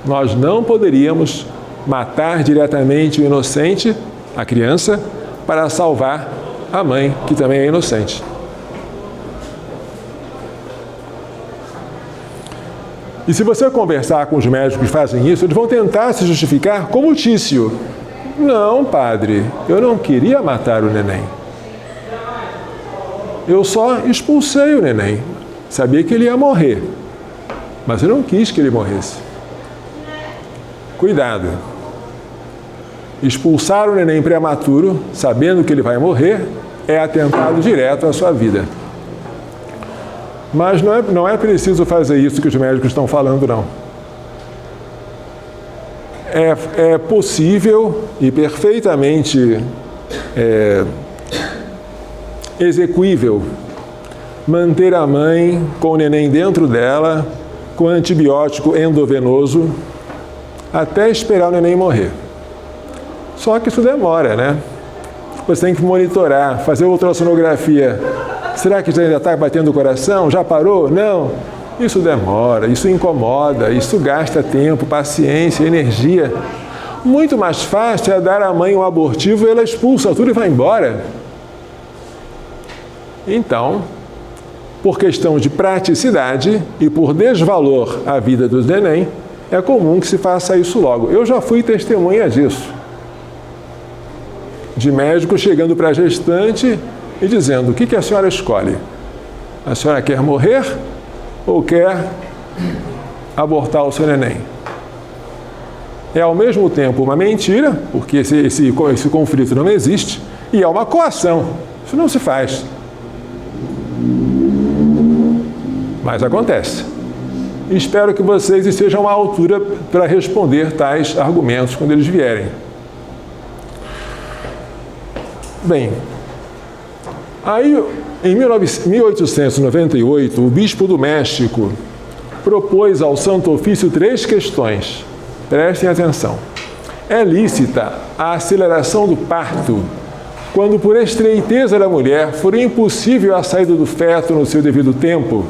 nós não poderíamos matar diretamente o inocente, a criança, para salvar a mãe, que também é inocente. E se você conversar com os médicos que fazem isso, eles vão tentar se justificar como Tício. Não, padre, eu não queria matar o neném. Eu só expulsei o neném. Sabia que ele ia morrer, mas eu não quis que ele morresse. Cuidado. Expulsar o neném prematuro, sabendo que ele vai morrer, é atentado direto à sua vida. Mas não é preciso fazer isso que os médicos estão falando, não. É possível e perfeitamente execuível manter a mãe com o neném dentro dela, com antibiótico endovenoso, até esperar o neném morrer. Só que isso demora, né? Você tem que monitorar, fazer ultrassonografia. Será que já ainda está batendo o coração? Já parou? Não. Isso demora, isso incomoda, isso gasta tempo, paciência, energia. Muito mais fácil é dar à mãe um abortivo e ela expulsa tudo e vai embora. Então, por questão de praticidade e por desvalor à vida do neném, é comum que se faça isso logo. Eu já fui testemunha disso. De médico chegando para a gestante e dizendo: o que a senhora escolhe? A senhora quer morrer ou quer abortar o seu neném? É ao mesmo tempo uma mentira, porque esse conflito não existe, e é uma coação. Isso não se faz. Mas acontece. Espero que vocês estejam à altura para responder tais argumentos quando eles vierem. Bem, aí em 1898, o bispo do México propôs ao Santo Ofício 3 questões. Prestem atenção. É lícita a aceleração do parto quando, por estreiteza da mulher, for impossível a saída do feto no seu devido tempo?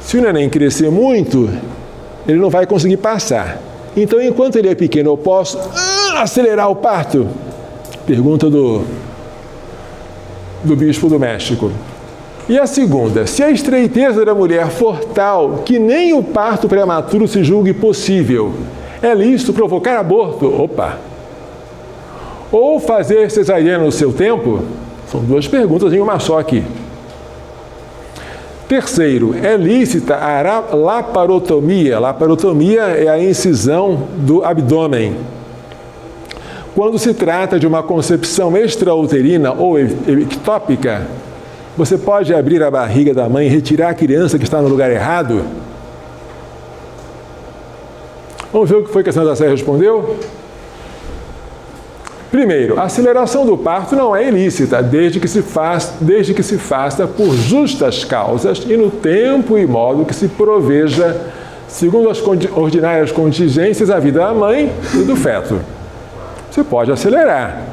Se o neném crescer muito, ele não vai conseguir passar. Então, enquanto ele é pequeno, eu posso acelerar o parto? Pergunta do bispo do México. E a segunda, se a estreiteza da mulher for tal que nem o parto prematuro se julgue possível, é lícito provocar aborto? Opa! Ou fazer cesariana no seu tempo? São duas perguntas em uma só aqui. Terceiro, é lícita a laparotomia? Laparotomia é a incisão do abdômen. Quando se trata de uma concepção extrauterina ou ectópica, você pode abrir a barriga da mãe e retirar a criança que está no lugar errado? Vamos ver o que foi que a Santa Sé respondeu? Primeiro, a aceleração do parto não é ilícita, desde que se faça por justas causas e no tempo e modo que se proveja, segundo as ordinárias contingências, a vida da mãe e do feto. Você pode acelerar,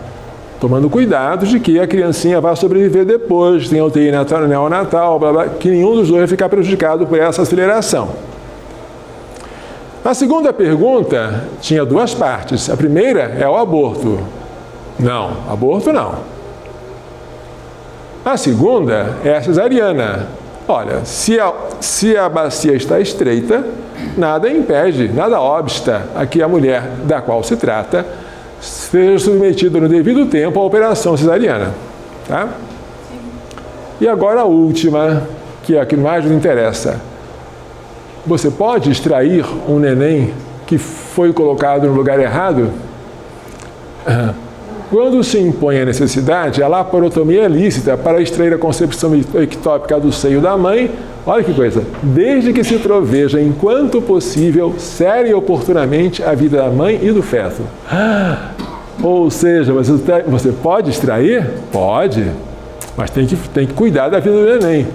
tomando cuidado de que a criancinha vá sobreviver depois, tem UTI neonatal, blá, blá, que nenhum dos dois vai ficar prejudicado por essa aceleração. A segunda pergunta tinha duas partes. A primeira é o aborto. Não, aborto não. A segunda é a cesariana. Olha, se a bacia está estreita, nada impede, nada obsta a que a mulher da qual se trata seja submetida no devido tempo à operação cesariana. Tá? E agora a última, que é a que mais nos interessa. Você pode extrair um neném que foi colocado no lugar errado? Quando se impõe a necessidade, a laparotomia é lícita para extrair a concepção ectópica do seio da mãe, olha que coisa, desde que se proveja, enquanto possível, séria e oportunamente a vida da mãe e do feto. Ou seja, você pode extrair? Pode, mas tem que cuidar da vida do neném.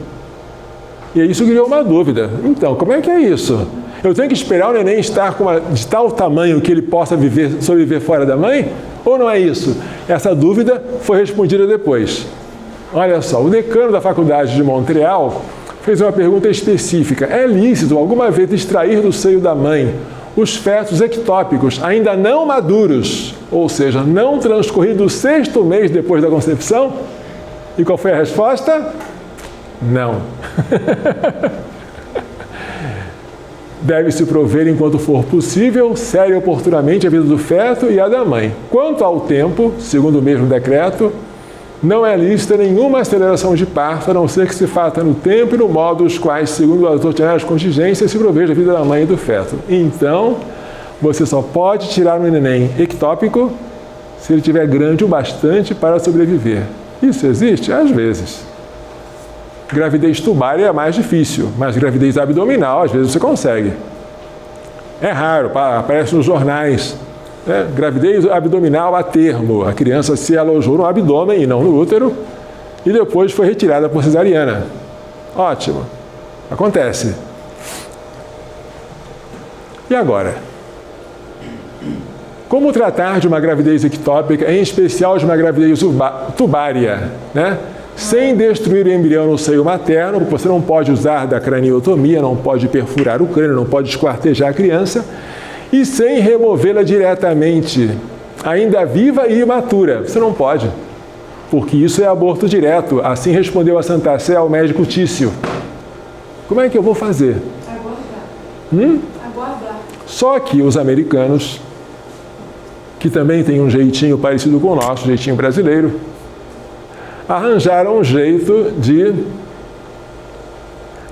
E isso criou uma dúvida. Então, como é que é isso? Eu tenho que esperar o neném estar de tal tamanho que ele possa sobreviver fora da mãe? Ou não é isso? Essa dúvida foi respondida depois. Olha só, o decano da Faculdade de Montreal fez uma pergunta específica. É lícito alguma vez extrair do seio da mãe os fetos ectópicos ainda não maduros, ou seja, não transcorrido o 6º mês depois da concepção? E qual foi a resposta? Não. Deve-se prover, enquanto for possível, séria e oportunamente a vida do feto e a da mãe. Quanto ao tempo, segundo o mesmo decreto, não é lícita nenhuma aceleração de parto, a não ser que se faça no tempo e no modo os quais, segundo as ordinárias contingências, se proveja a vida da mãe e do feto. Então, você só pode tirar um neném ectópico se ele estiver grande o bastante para sobreviver. Isso existe? Às vezes. Gravidez tubária é mais difícil, mas gravidez abdominal, às vezes você consegue. É raro, aparece nos jornais. Né? Gravidez abdominal a termo. A criança se alojou no abdômen e não no útero e depois foi retirada por cesariana. Ótimo. Acontece. E agora? Como tratar de uma gravidez ectópica, em especial de uma gravidez tubária, né? Sem destruir o embrião no seio materno, porque você não pode usar da craniotomia, não pode perfurar o crânio, não pode esquartejar a criança, e sem removê-la diretamente, ainda viva e imatura. Você não pode, porque isso é aborto direto. Assim respondeu a Santa Sé ao médico Tício. Como é que eu vou fazer? Aguardar. Só que os americanos, que também têm um jeitinho parecido com o nosso, jeitinho brasileiro, arranjaram um jeito de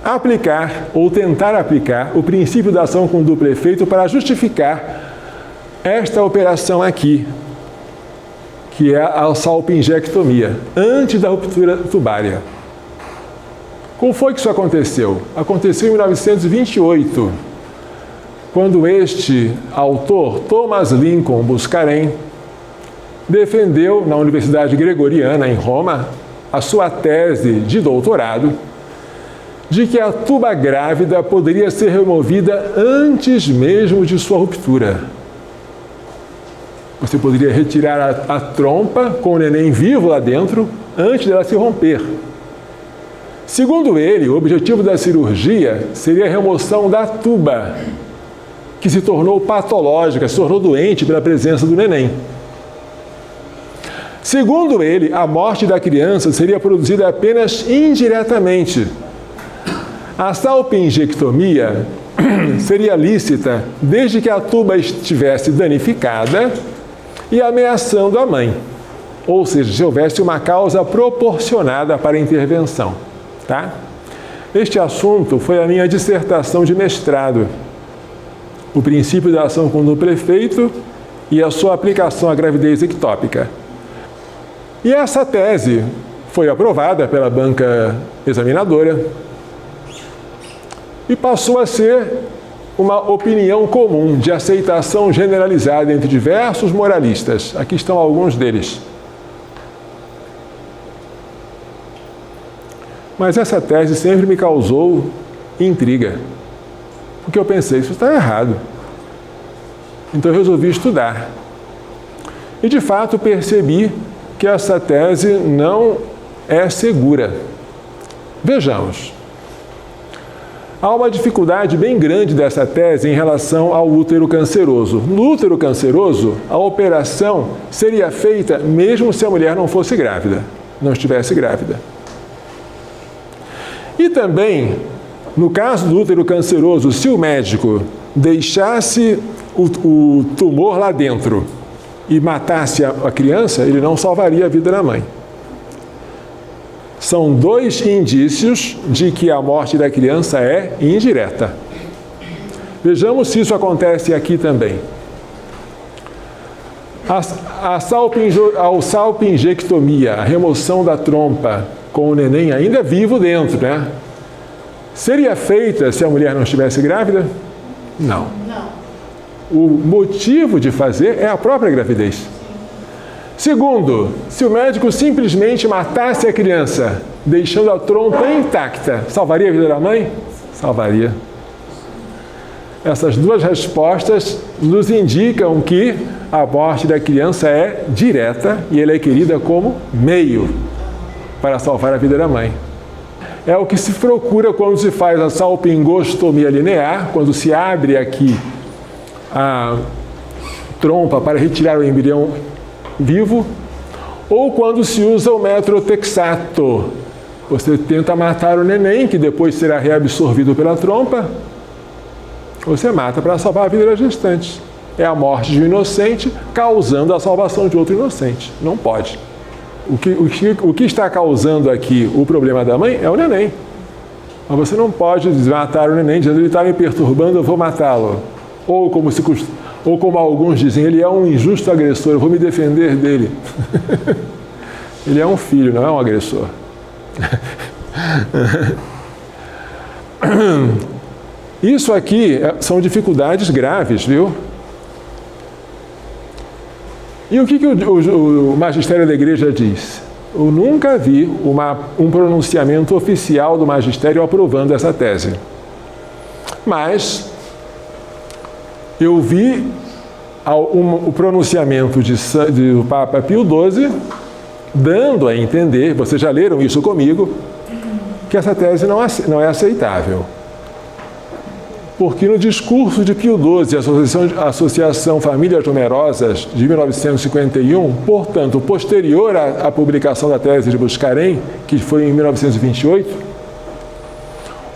aplicar ou tentar aplicar o princípio da ação com duplo efeito para justificar esta operação aqui, que é a salpingectomia, antes da ruptura tubária. Como foi que isso aconteceu? Aconteceu em 1928, quando este autor, Thomas Lincoln Buscarém, defendeu na Universidade Gregoriana, em Roma, a sua tese de doutorado de que a tuba grávida poderia ser removida antes mesmo de sua ruptura. Você poderia retirar a trompa com o neném vivo lá dentro antes dela se romper. Segundo ele, o objetivo da cirurgia seria a remoção da tuba, que se tornou patológica, se tornou doente pela presença do neném. Segundo ele, a morte da criança seria produzida apenas indiretamente. A salpingectomia seria lícita desde que a tuba estivesse danificada e ameaçando a mãe, ou seja, se houvesse uma causa proporcionada para a intervenção. Tá? Este assunto foi a minha dissertação de mestrado. O princípio da ação com o prefeito e a sua aplicação à gravidez ectópica. E essa tese foi aprovada pela banca examinadora e passou a ser uma opinião comum de aceitação generalizada entre diversos moralistas. Aqui estão alguns deles. Mas essa tese sempre me causou intriga, porque eu pensei, isso está errado. Então eu resolvi estudar. E de fato percebi que essa tese não é segura. Vejamos. Há uma dificuldade bem grande dessa tese em relação ao útero canceroso. No útero canceroso, a operação seria feita mesmo se a mulher não fosse grávida, não estivesse grávida. E também, no caso do útero canceroso, se o médico deixasse o tumor lá dentro e matasse a criança, ele não salvaria a vida da mãe. São dois indícios de que a morte da criança é indireta. Vejamos se isso acontece aqui também. A salpingectomia, a remoção da trompa com o neném ainda vivo dentro, né? Seria feita se a mulher não estivesse grávida? Não. O motivo de fazer é a própria gravidez. Segundo, se o médico simplesmente matasse a criança, deixando a trompa intacta, salvaria a vida da mãe? Salvaria. Essas duas respostas nos indicam que a morte da criança é direta e ela é querida como meio para salvar a vida da mãe. É o que se procura quando se faz a salpingostomia linear, quando se abre aqui a trompa para retirar o embrião vivo, ou quando se usa o metrotexato. Você tenta matar o neném, que depois será reabsorvido pela trompa, você mata para salvar a vida da gestante. É a morte de um inocente causando a salvação de outro inocente. Não pode. O que está causando aqui o problema da mãe é o neném. Mas você não pode matar o neném dizendo, ele está me perturbando, eu vou matá-lo. Ou como alguns dizem, ele é um injusto agressor, eu vou me defender dele. Ele é um filho, não é um agressor. Isso aqui são dificuldades graves, viu? E o que o magistério da igreja diz? Eu nunca vi um pronunciamento oficial do magistério aprovando essa tese. Mas eu vi o pronunciamento do Papa Pio XII dando a entender, vocês já leram isso comigo, que essa tese não é aceitável. Porque no discurso de Pio XII, a Associação Famílias Numerosas, de 1951, portanto, posterior à publicação da tese de Buscarém, que foi em 1928,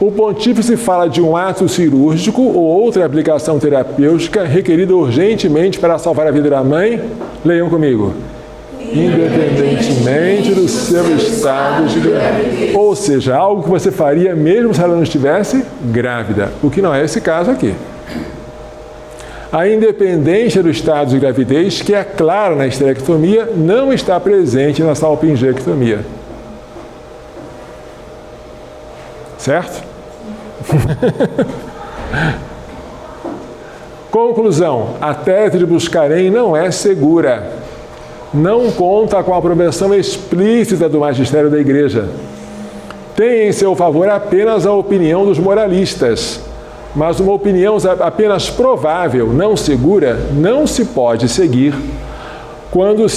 o pontífice fala de um ato cirúrgico ou outra aplicação terapêutica requerida urgentemente para salvar a vida da mãe. Leiam comigo. Independentemente do seu estado de gravidez. Ou seja, algo que você faria mesmo se ela não estivesse grávida, o que não é esse caso aqui. A independência do estado de gravidez, que é clara na esterectomia, não está presente na salpingectomia. Certo? Conclusão: a tese de Buscarém não é segura. Não conta com a aprovação explícita do magistério da Igreja. Tem em seu favor apenas a opinião dos moralistas, mas uma opinião apenas provável, não segura, não se pode seguir quando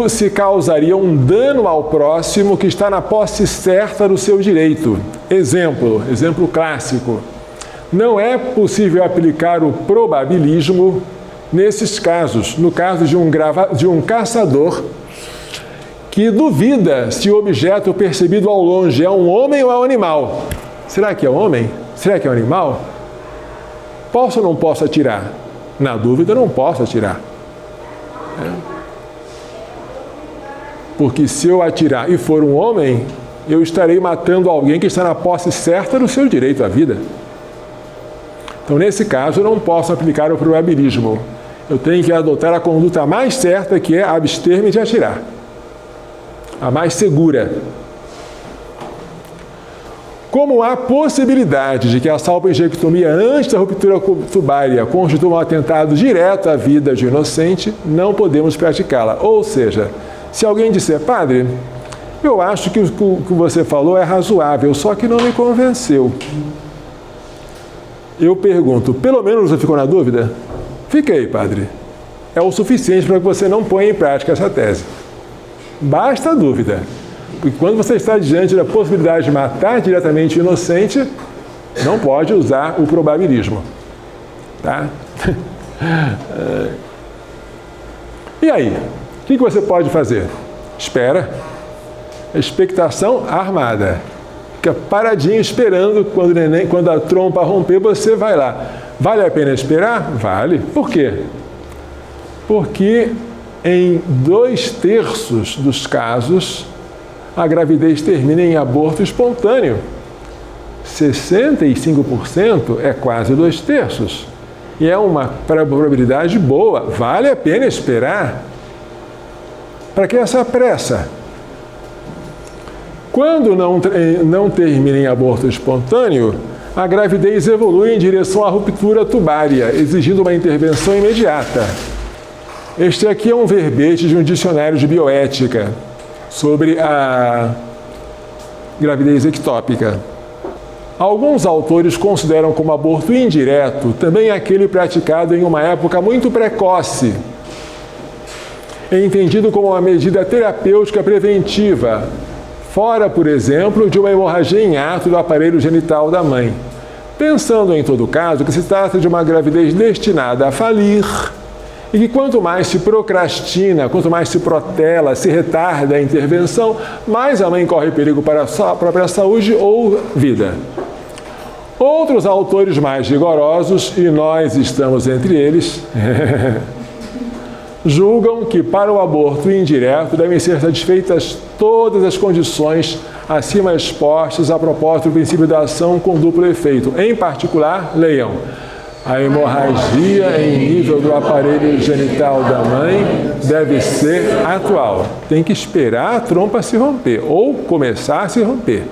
se causaria um dano ao próximo que está na posse certa do seu direito. Exemplo clássico. Não é possível aplicar o probabilismo nesses casos. No caso de um caçador que duvida se o objeto percebido ao longe é um homem ou é um animal. Será que é um homem? Será que é um animal? Posso ou não posso atirar? Na dúvida, não posso atirar. Porque se eu atirar e for um homem, eu estarei matando alguém que está na posse certa do seu direito à vida. Então, nesse caso, eu não posso aplicar o probabilismo. Eu tenho que adotar a conduta mais certa, que é abster-me de atirar. A mais segura. Como há possibilidade de que a salpingectomia antes da ruptura tubária constitua um atentado direto à vida de um inocente, não podemos praticá-la. Ou seja, se alguém disser, padre, eu acho que o que você falou é razoável, só que não me convenceu. Eu pergunto, pelo menos você ficou na dúvida? Fiquei, padre. É o suficiente para que você não ponha em prática essa tese. Basta a dúvida. Porque quando você está diante da possibilidade de matar diretamente o inocente, não pode usar o probabilismo. Tá? E aí? O que você pode fazer? Espera. Expectação armada. Fica paradinho esperando quando a trompa romper, você vai lá. Vale a pena esperar? Vale. Por quê? Porque em 2/3 dos casos, a gravidez termina em aborto espontâneo. 65% é quase 2/3. E é uma probabilidade boa. Vale a pena esperar. Para que essa pressa? Quando não termina em aborto espontâneo, a gravidez evolui em direção à ruptura tubária, exigindo uma intervenção imediata. Este aqui é um verbete de um dicionário de bioética sobre a gravidez ectópica. Alguns autores consideram como aborto indireto também aquele praticado em uma época muito precoce, entendido como uma medida terapêutica preventiva, fora, por exemplo, de uma hemorragia em ato do aparelho genital da mãe. Pensando, em todo caso, que se trata de uma gravidez destinada a falir e que quanto mais se procrastina, quanto mais se protela, se retarda a intervenção, mais a mãe corre perigo para a sua própria saúde ou vida. Outros autores mais rigorosos, e nós estamos entre eles, julgam que para o aborto indireto devem ser satisfeitas todas as condições acima expostas a propósito do princípio da ação com duplo efeito. Em particular, leiam, a hemorragia em nível do aparelho genital da mãe deve ser atual. Tem que esperar a trompa se romper ou começar a se romper.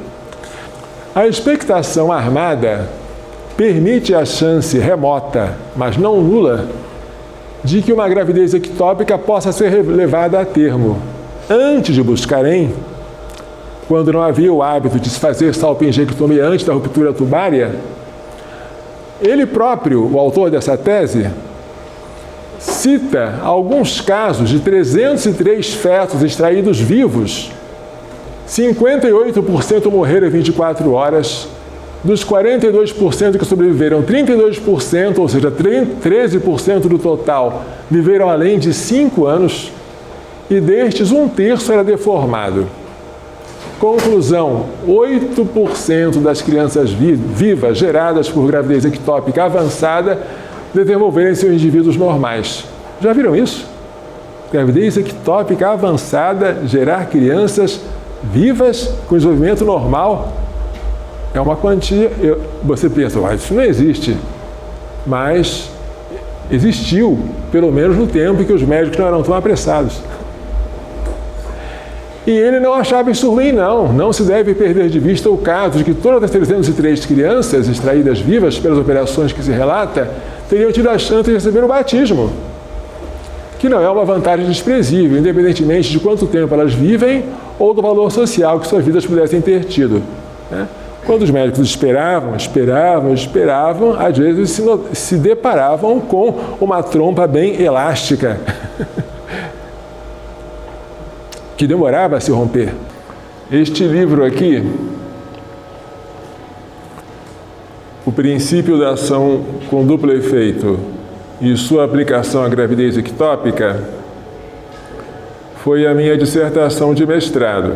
A expectação armada permite a chance remota, mas não nula, de que uma gravidez ectópica possa ser levada a termo. Antes de Buscarin, quando não havia o hábito de se fazer salpingectomia antes da ruptura tubária, ele próprio, o autor dessa tese, cita alguns casos de 303 fetos extraídos vivos. 58% morreram em 24 horas. Dos 42% que sobreviveram, 32%, ou seja, 13% do total, viveram além de 5 anos, e destes, 1/3 era deformado. Conclusão, 8% das crianças vivas geradas por gravidez ectópica avançada desenvolverem-se em indivíduos normais. Já viram isso? Gravidez ectópica avançada, gerar crianças vivas com desenvolvimento normal. É uma quantia, você pensa, isso não existe, mas existiu, pelo menos no tempo em que os médicos não eram tão apressados. E ele não achava isso ruim, não. Não se deve perder de vista o caso de que todas as 303 crianças extraídas vivas pelas operações que se relata teriam tido a chance de receber o batismo, que não é uma vantagem desprezível, independentemente de quanto tempo elas vivem ou do valor social que suas vidas pudessem ter tido, né? Quando os médicos esperavam, às vezes se deparavam com uma trompa bem elástica, que demorava a se romper. Este livro aqui o princípio da ação com duplo efeito e sua aplicação à gravidez ectópica foi a minha dissertação de mestrado.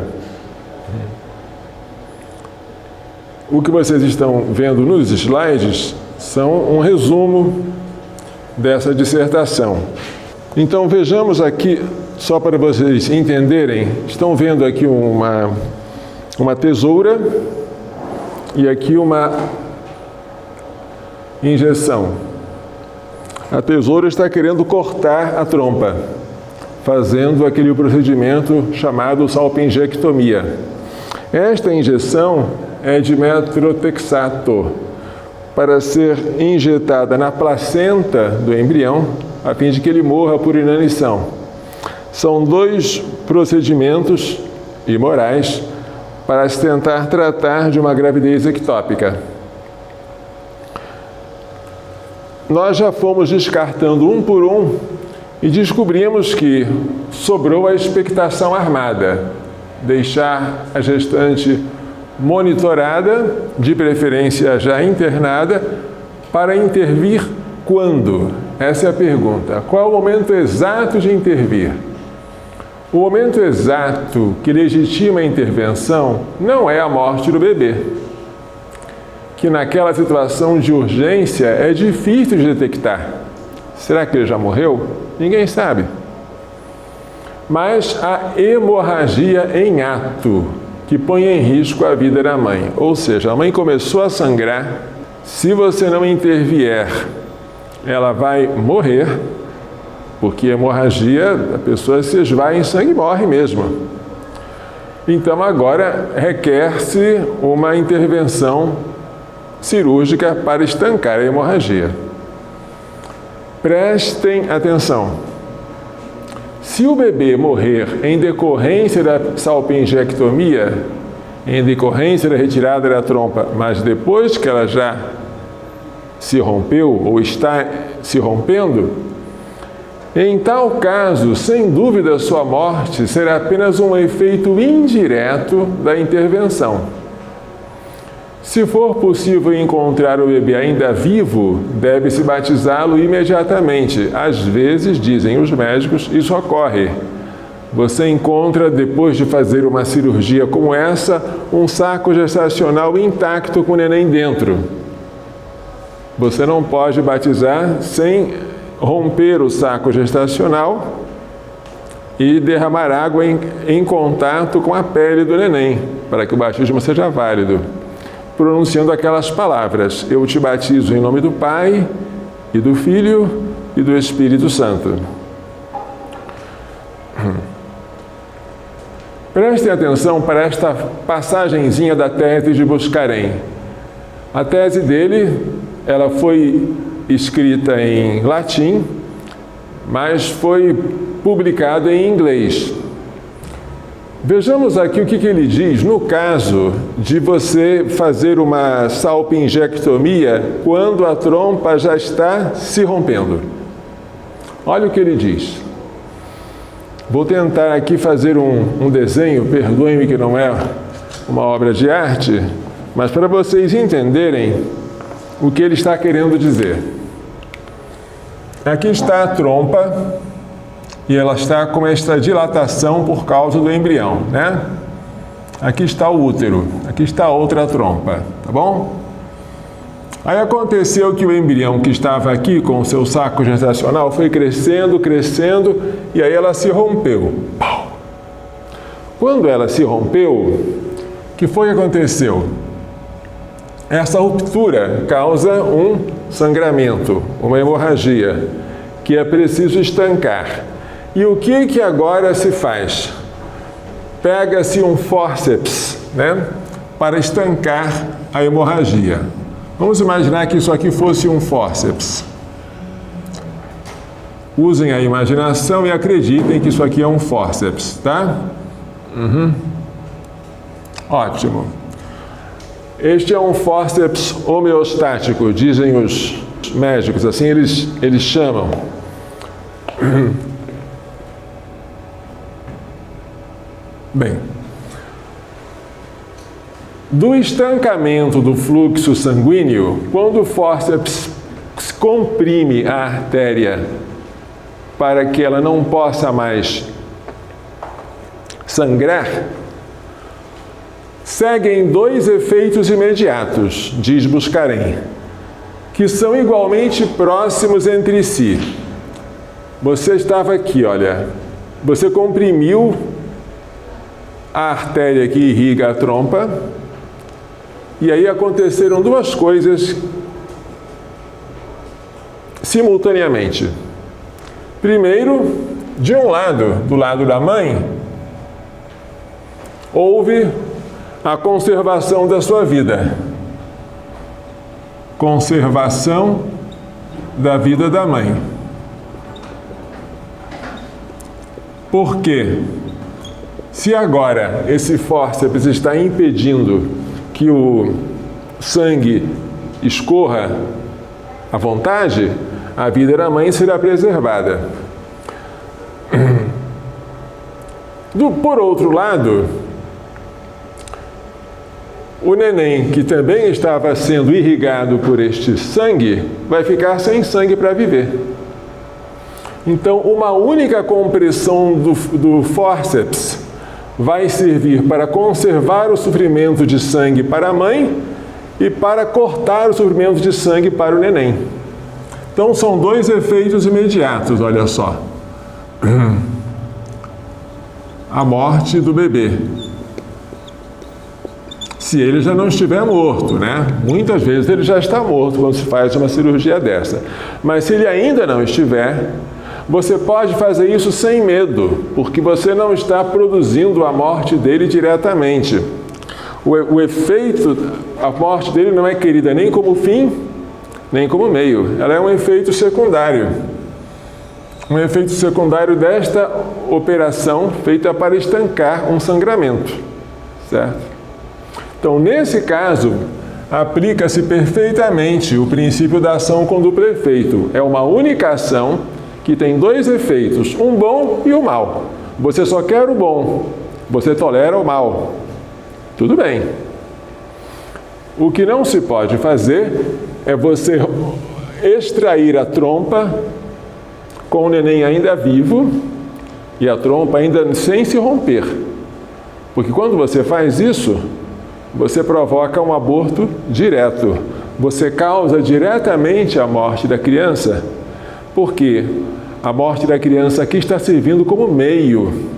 O que vocês estão vendo nos slides são um resumo dessa dissertação. Então vejamos aqui, só para vocês entenderem, estão vendo aqui uma tesoura e aqui uma injeção. A tesoura está querendo cortar a trompa, fazendo aquele procedimento chamado salpingectomia. Esta injeção é de metrotexato, para ser injetada na placenta do embrião, a fim de que ele morra por inanição. São 2 procedimentos imorais para se tentar tratar de uma gravidez ectópica. Nós já fomos descartando um por um e descobrimos que sobrou a expectação armada, deixar a gestante monitorada, de preferência já internada, para intervir quando? Essa é a pergunta. Qual é o momento exato de intervir? O momento exato que legitima a intervenção não é a morte do bebê, que naquela situação de urgência é difícil de detectar. Será que ele já morreu? Ninguém sabe. Mas a hemorragia em ato, que põe em risco a vida da mãe. Ou seja, a mãe começou a sangrar, se você não intervier, ela vai morrer, porque a hemorragia, a pessoa se esvai em sangue e morre mesmo. Então agora requer-se uma intervenção cirúrgica para estancar a hemorragia. Prestem atenção. Se o bebê morrer em decorrência da salpingectomia, em decorrência da retirada da trompa, mas depois que ela já se rompeu ou está se rompendo, em tal caso, sem dúvida, sua morte será apenas um efeito indireto da intervenção. Se for possível encontrar o bebê ainda vivo, deve-se batizá-lo imediatamente. Às vezes, dizem os médicos, isso ocorre. Você encontra, depois de fazer uma cirurgia como essa, um saco gestacional intacto com o neném dentro. Você não pode batizar sem romper o saco gestacional e derramar água em contato com a pele do neném, para que o batismo seja válido, pronunciando aquelas palavras: eu te batizo em nome do Pai, e do Filho, e do Espírito Santo. Prestem atenção para esta passagenzinha da tese de Buscarém. A tese dele, ela foi escrita em latim, mas foi publicada em inglês. Vejamos aqui o que ele diz no caso de você fazer uma salpingectomia quando a trompa já está se rompendo. Olha o que ele diz. Vou tentar aqui fazer um desenho, perdoem-me que não é uma obra de arte, mas para vocês entenderem o que ele está querendo dizer. Aqui está a trompa e ela está com esta dilatação por causa do embrião, né? Aqui está o útero, aqui está outra trompa, tá bom? Aí aconteceu que o embrião que estava aqui com o seu saco gestacional foi crescendo, crescendo, e aí ela se rompeu. Pau! Quando ela se rompeu, o que foi que aconteceu? Essa ruptura causa um sangramento, uma hemorragia, que é preciso estancar. E o que agora se faz? Pega-se um fórceps, né, para estancar a hemorragia. Vamos imaginar que isso aqui fosse um fórceps. Usem a imaginação e acreditem que isso aqui é um fórceps, tá? Ótimo. Este é um fórceps homeostático, dizem os médicos, assim eles chamam. do estancamento do fluxo sanguíneo, quando o fórceps comprime a artéria para que ela não possa mais sangrar, seguem dois efeitos imediatos, diz Buscarin, que são igualmente próximos entre si. Você estava aqui, olha, você comprimiu a artéria que irriga a trompa, e aí aconteceram duas coisas simultaneamente. Primeiro, de um lado, do lado da mãe, houve a conservação da sua vida. Conservação da vida da mãe. Por quê? Se agora esse fórceps está impedindo que o sangue escorra à vontade, a vida da mãe será preservada. Por outro lado, o neném, que também estava sendo irrigado por este sangue, vai ficar sem sangue para viver. Então, uma única compressão do fórceps vai servir para conservar o suprimento de sangue para a mãe e para cortar o suprimento de sangue para o neném. Então, são dois efeitos imediatos, olha só. A morte do bebê. Se ele já não estiver morto, né? Muitas vezes ele já está morto quando se faz uma cirurgia dessa. Mas se ele ainda não estiver, você pode fazer isso sem medo, porque você não está produzindo a morte dele diretamente. O efeito, a morte dele não é querida nem como fim, nem como meio. Ela é um efeito secundário. Um efeito secundário desta operação feita para estancar um sangramento, certo? Então, nesse caso, aplica-se perfeitamente o princípio da ação com duplo efeito. É uma única ação que tem dois efeitos, um bom e um mau. Você só quer o bom, você tolera o mal. Tudo bem. O que não se pode fazer é você extrair a trompa com o neném ainda vivo e a trompa ainda sem se romper. Porque quando você faz isso, você provoca um aborto direto. Você causa diretamente a morte da criança, porque a morte da criança aqui está servindo como meio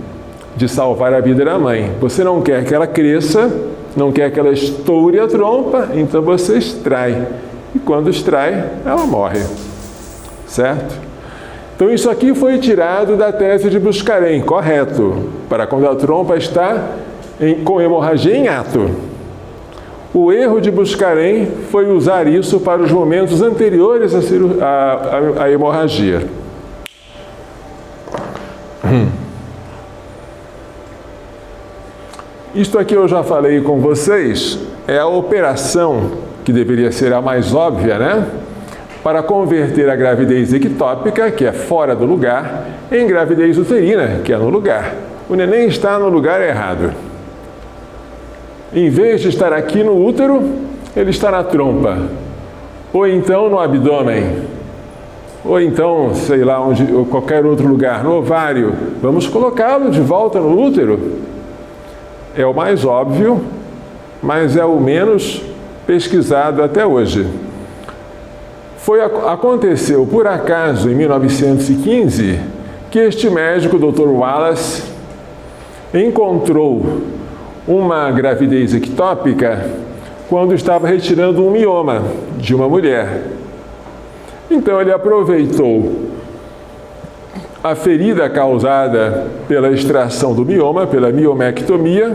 de salvar a vida da mãe. Você não quer que ela cresça, não quer que ela estoure a trompa, então você extrai. E quando extrai, ela morre. Certo? Então isso aqui foi tirado da tese de Buscarin, correto, para quando a trompa está com hemorragia em ato. O erro de Buscarin foi usar isso para os momentos anteriores à hemorragia. Isto aqui eu já falei com vocês, é a operação, que deveria ser a mais óbvia, né? Para converter a gravidez ectópica, que é fora do lugar, em gravidez uterina, que é no lugar. O neném está no lugar errado. Em vez de estar aqui no útero, ele está na trompa, ou então no abdômen, ou então, sei lá, ou qualquer outro lugar, no ovário. Vamos colocá-lo de volta no útero. É o mais óbvio, mas é o menos pesquisado até hoje. Aconteceu, por acaso, em 1915, que este médico, Dr. Wallace, encontrou uma gravidez ectópica quando estava retirando um mioma de uma mulher. Então ele aproveitou a ferida causada pela extração do mioma, pela miomectomia,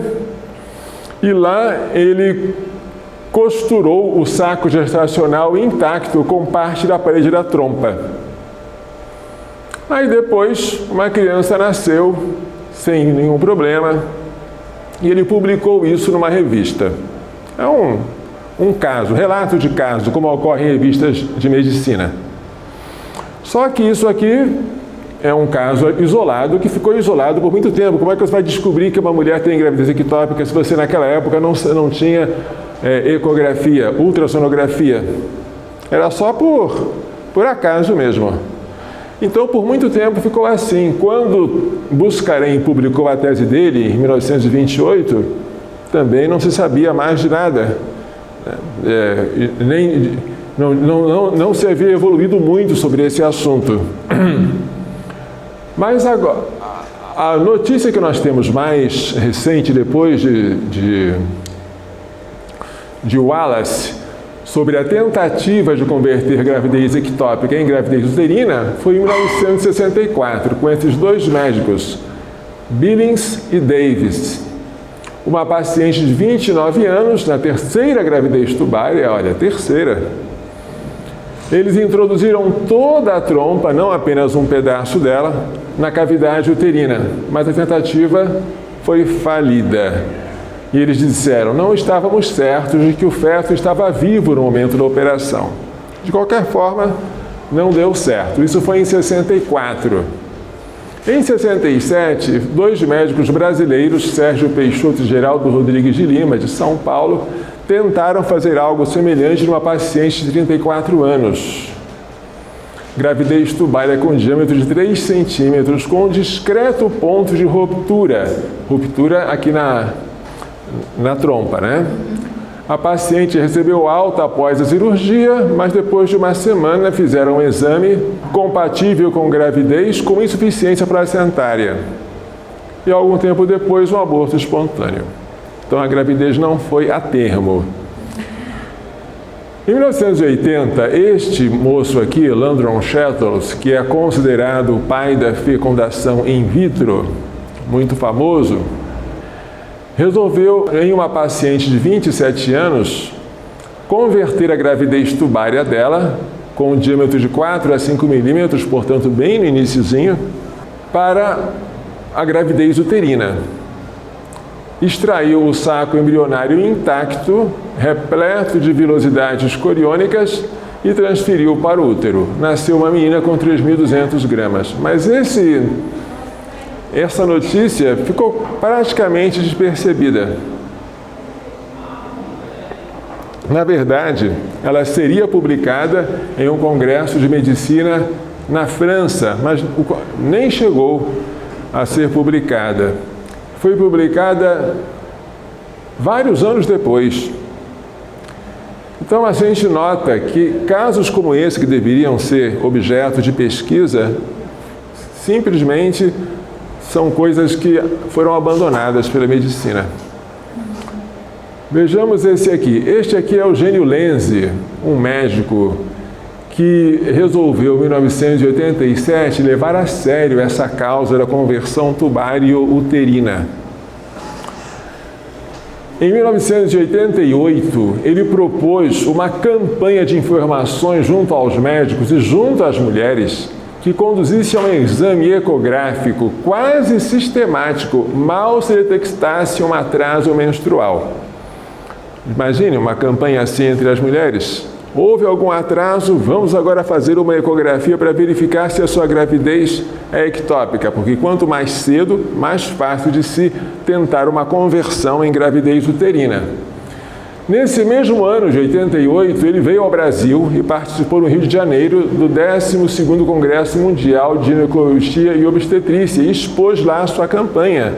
e lá ele costurou o saco gestacional intacto com parte da parede da trompa. Aí depois uma criança nasceu sem nenhum problema e ele publicou isso numa revista. É um caso, relato de caso, como ocorre em revistas de medicina. Só que isso aqui é um caso isolado, que ficou isolado por muito tempo. Como é que você vai descobrir que uma mulher tem gravidez ectópica se você naquela época não tinha ecografia, ultrassonografia? Era só por acaso mesmo. Então, por muito tempo ficou assim. Quando Buscarin publicou a tese dele, em 1928, também não se sabia mais de nada. Não se havia evoluído muito sobre esse assunto. Mas agora, a notícia que nós temos mais recente, depois de Wallace, sobre a tentativa de converter gravidez ectópica em gravidez uterina, foi em 1964, com esses dois médicos, Billings e Davis. Uma paciente de 29 anos, na terceira gravidez tubária, olha, terceira. Eles introduziram toda a trompa, não apenas um pedaço dela, na cavidade uterina, mas a tentativa foi falida. E eles disseram, não estávamos certos de que o feto estava vivo no momento da operação. De qualquer forma, não deu certo. Isso foi em 64. Em 67, dois médicos brasileiros, Sérgio Peixoto e Geraldo Rodrigues de Lima, de São Paulo, tentaram fazer algo semelhante numa paciente de 34 anos. Gravidez tubária com diâmetro de 3 centímetros, com um discreto ponto de ruptura. Ruptura aqui na trompa, né? A paciente recebeu alta após a cirurgia, mas depois de uma semana fizeram um exame compatível com gravidez com insuficiência placentária. E algum tempo depois, um aborto espontâneo. Então a gravidez não foi a termo. Em 1980, este moço aqui, Landron Shettles, que é considerado o pai da fecundação in vitro, muito famoso, resolveu, em uma paciente de 27 anos, converter a gravidez tubária dela, com um diâmetro de 4 a 5 milímetros, portanto bem no iniciozinho, para a gravidez uterina. Extraiu o saco embrionário intacto, repleto de vilosidades coriônicas, e transferiu para o útero. Nasceu uma menina com 3.200 gramas. Mas essa notícia ficou praticamente despercebida. Na verdade, ela seria publicada em um congresso de medicina na França, mas nem chegou a ser publicada. Foi publicada vários anos depois. Então a gente nota que casos como esse, que deveriam ser objeto de pesquisa, simplesmente são coisas que foram abandonadas pela medicina. Vejamos esse aqui. Este aqui é Eugênio Lenzi, um médico que resolveu, em 1987, levar a sério essa causa da conversão tubário-uterina. Em 1988, ele propôs uma campanha de informações junto aos médicos e junto às mulheres que conduzisse a um exame ecográfico quase sistemático, mal se detectasse um atraso menstrual. Imagine uma campanha assim entre as mulheres. Houve algum atraso? Vamos agora fazer uma ecografia para verificar se a sua gravidez é ectópica, porque quanto mais cedo, mais fácil de se tentar uma conversão em gravidez uterina. Nesse mesmo ano de 88, ele veio ao Brasil e participou no Rio de Janeiro do 12º Congresso Mundial de Ginecologia e Obstetrícia e expôs lá a sua campanha.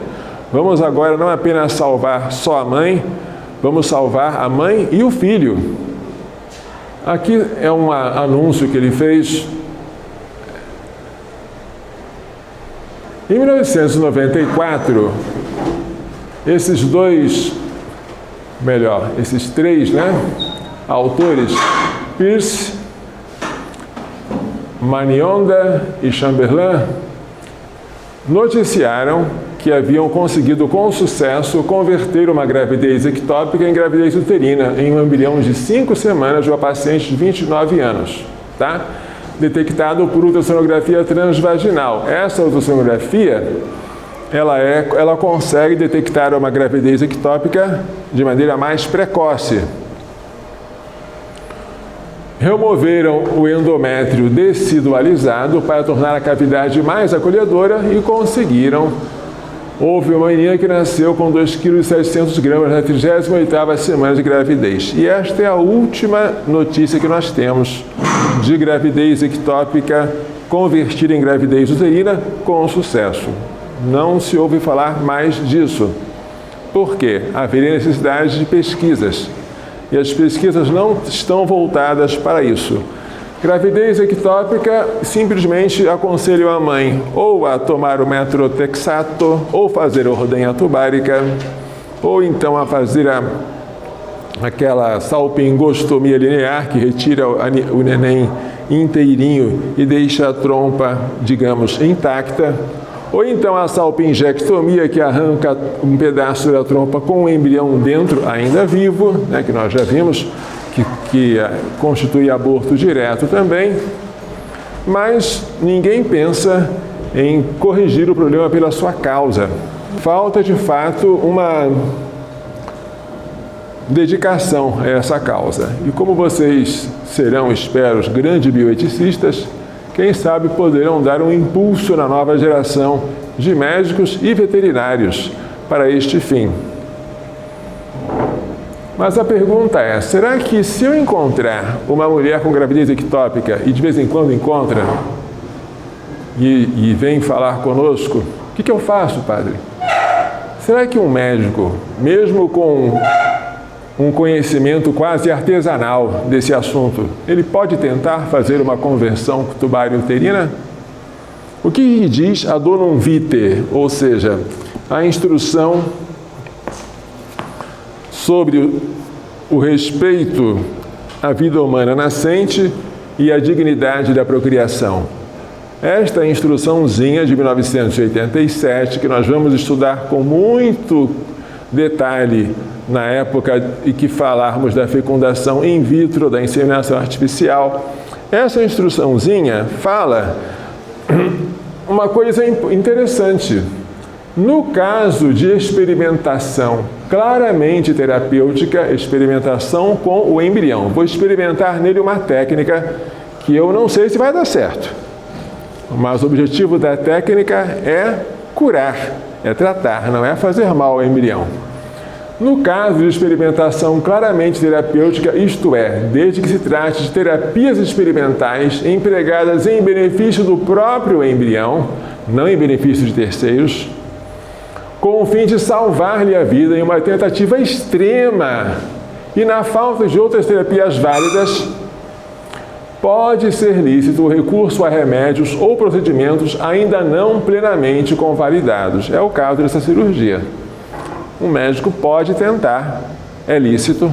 Vamos agora não apenas salvar só a mãe, vamos salvar a mãe e o filho. Aqui é um anúncio que ele fez. Em 1994, esses três, autores, Peirce, Manionda e Chamberlain, noticiaram que haviam conseguido com sucesso converter uma gravidez ectópica em gravidez uterina em um embrião de 5 semanas de uma paciente de 29 anos, tá? Detectado por ultrassonografia transvaginal. Essa ultrassonografia, ela consegue detectar uma gravidez ectópica de maneira mais precoce. Removeram o endométrio decidualizado para tornar a cavidade mais acolhedora e conseguiram. Houve uma menina que nasceu com 2,7 kg na 38ª semana de gravidez. E esta é a última notícia que nós temos de gravidez ectópica convertida em gravidez uterina com sucesso. Não se ouve falar mais disso. Por quê? Haveria necessidade de pesquisas. E as pesquisas não estão voltadas para isso. Gravidez ectópica, simplesmente aconselho a mãe ou a tomar o metrotexato, ou fazer ordenha tubárica, ou então a fazer aquela salpingostomia linear, que retira o neném inteirinho e deixa a trompa, digamos, intacta, ou então a salpingectomia, que arranca um pedaço da trompa com o embrião dentro, ainda vivo, né, que nós já vimos, que constitui aborto direto também, mas ninguém pensa em corrigir o problema pela sua causa. Falta, de fato, uma dedicação a essa causa. E como vocês serão, espero, os grandes bioeticistas, quem sabe poderão dar um impulso na nova geração de médicos e veterinários para este fim. Mas a pergunta é, será que se eu encontrar uma mulher com gravidez ectópica e de vez em quando encontra e vem falar conosco, o que eu faço, padre? Será que um médico, mesmo com um conhecimento quase artesanal desse assunto, ele pode tentar fazer uma conversão tubario-uterina? O que diz a Donum Vitae, ou seja, a instrução sobre o respeito à vida humana nascente e à dignidade da procriação? Esta instruçãozinha de 1987, que nós vamos estudar com muito detalhe na época em que falarmos da fecundação in vitro, da inseminação artificial, essa instruçãozinha fala uma coisa interessante. No caso de experimentação claramente terapêutica, experimentação com o embrião, vou experimentar nele uma técnica que eu não sei se vai dar certo, mas o objetivo da técnica é curar, é tratar, não é fazer mal ao embrião. No caso de experimentação claramente terapêutica, isto é, desde que se trate de terapias experimentais empregadas em benefício do próprio embrião, não em benefício de terceiros, com o fim de salvar-lhe a vida em uma tentativa extrema e na falta de outras terapias válidas, pode ser lícito o recurso a remédios ou procedimentos ainda não plenamente convalidados. É o caso dessa cirurgia. Um médico pode tentar, é lícito,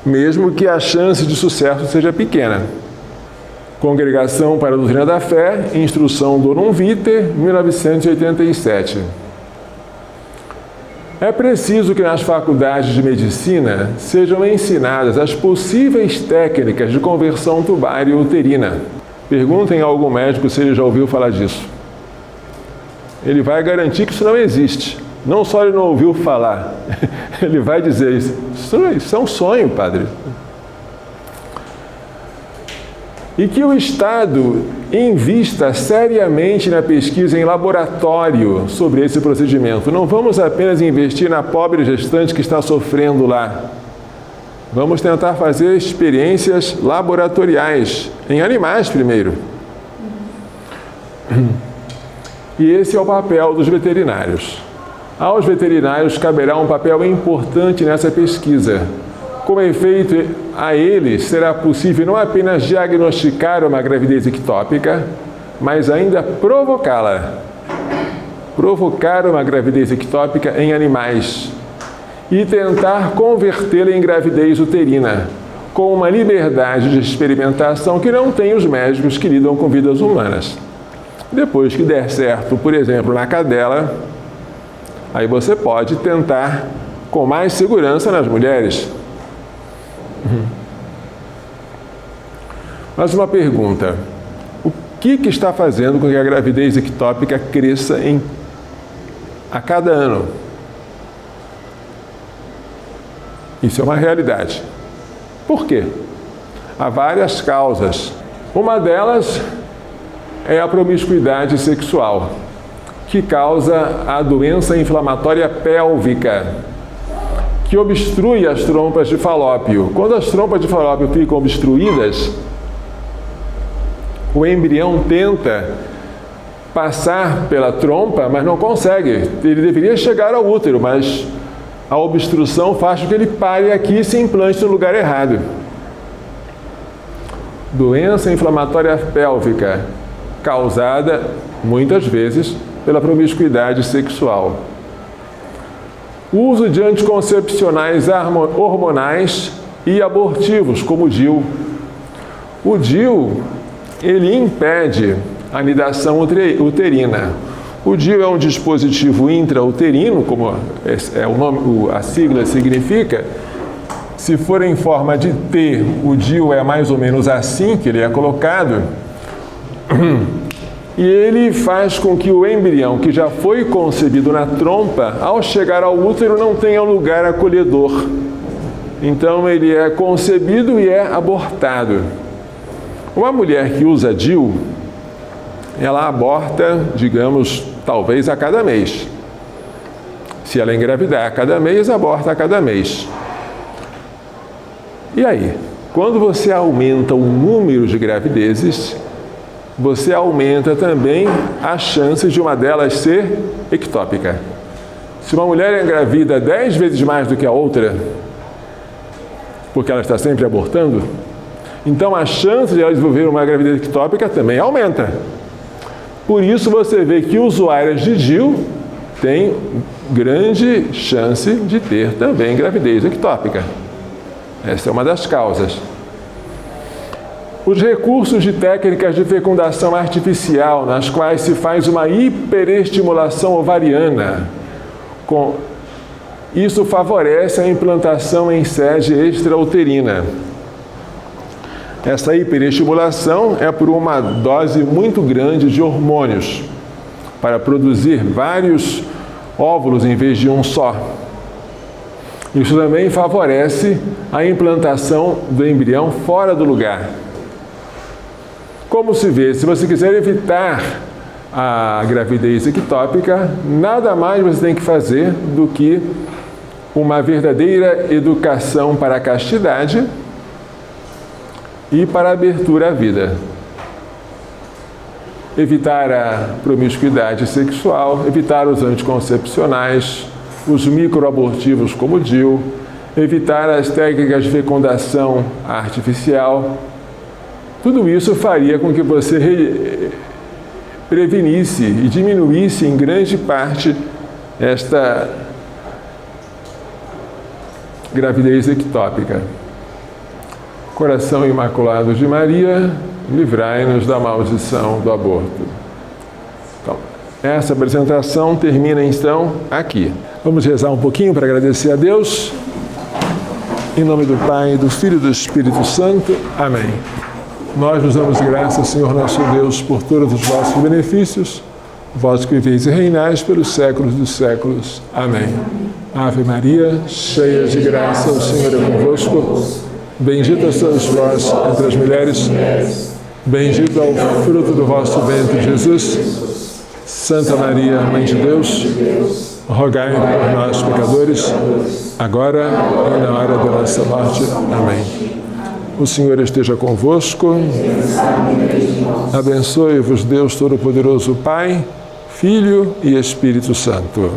mesmo que a chance de sucesso seja pequena. Congregação para a Doutrina da Fé, Instrução Donum Vitae, 1987. É preciso que nas faculdades de medicina sejam ensinadas as possíveis técnicas de conversão tubário-uterina. Perguntem a algum médico se ele já ouviu falar disso. Ele vai garantir que isso não existe. Não só ele não ouviu falar, ele vai dizer isso. Isso é um sonho, padre. E que o Estado invista seriamente na pesquisa em laboratório sobre esse procedimento. Não vamos apenas investir na pobre gestante que está sofrendo lá. Vamos tentar fazer experiências laboratoriais, em animais primeiro. E esse é o papel dos veterinários. Aos veterinários caberá um papel importante nessa pesquisa. Com efeito, a eles será possível não apenas diagnosticar uma gravidez ectópica, mas ainda provocá-la. Provocar uma gravidez ectópica em animais e tentar convertê-la em gravidez uterina, com uma liberdade de experimentação que não tem os médicos que lidam com vidas humanas. Depois que der certo, por exemplo, na cadela, aí você pode tentar com mais segurança nas mulheres. Mas uma pergunta: o que está fazendo com que a gravidez ectópica cresça a cada ano? Isso é uma realidade. Por quê? há várias causas. Uma delas é a promiscuidade sexual, que causa a doença inflamatória pélvica, que obstrui as trompas de Falópio. Quando as trompas de Falópio ficam obstruídas, o embrião tenta passar pela trompa, mas não consegue. Ele deveria chegar ao útero, mas a obstrução faz com que ele pare aqui e se implante no lugar errado. Doença inflamatória pélvica, causada, muitas vezes, pela promiscuidade sexual. O uso de anticoncepcionais hormonais e abortivos, como o DIU. O DIU, ele impede a anidação uterina. O DIU é um dispositivo intrauterino, como o nome, a sigla significa. Se for em forma de T, o DIU é mais ou menos assim que ele é colocado. E ele faz com que o embrião, que já foi concebido na trompa, ao chegar ao útero não tenha um lugar acolhedor. Então ele é concebido e é abortado. Uma mulher que usa DIU, ela aborta, digamos, talvez a cada mês. Se ela engravidar a cada mês, aborta a cada mês. E aí, quando você aumenta o número de gravidezes, você aumenta também a chance de uma delas ser ectópica. Se uma mulher engravida 10 vezes mais do que a outra, porque ela está sempre abortando, então a chance de ela desenvolver uma gravidez ectópica também aumenta. Por isso você vê que usuárias de DIU têm grande chance de ter também gravidez ectópica. Essa é uma das causas. Os recursos de técnicas de fecundação artificial, nas quais se faz uma hiperestimulação ovariana, isso favorece a implantação em sede extrauterina. Essa hiperestimulação é por uma dose muito grande de hormônios, para produzir vários óvulos em vez de um só. Isso também favorece a implantação do embrião fora do lugar. Como se vê, se você quiser evitar a gravidez ectópica, nada mais você tem que fazer do que uma verdadeira educação para a castidade e para a abertura à vida. Evitar a promiscuidade sexual, evitar os anticoncepcionais, os microabortivos como o DIU, evitar as técnicas de fecundação artificial. Tudo isso faria com que você prevenisse e diminuísse em grande parte esta gravidez ectópica. Coração Imaculado de Maria, livrai-nos da maldição do aborto. Então, essa apresentação termina então aqui. Vamos rezar um pouquinho para agradecer a Deus. Em nome do Pai, do Filho e do Espírito Santo. Amém. Nós nos damos graças, Senhor nosso Deus, por todos os vossos benefícios, vós que viveis e reinais pelos séculos dos séculos. Amém. Ave Maria, cheia de graça, o Senhor é convosco. Bendita sois vós entre as mulheres, bendito é o fruto do vosso ventre, Jesus. Santa Maria, Mãe de Deus, rogai por nós, pecadores, agora e na hora da nossa morte. Amém. O Senhor esteja convosco. Abençoe-vos Deus Todo-Poderoso, Pai, Filho e Espírito Santo.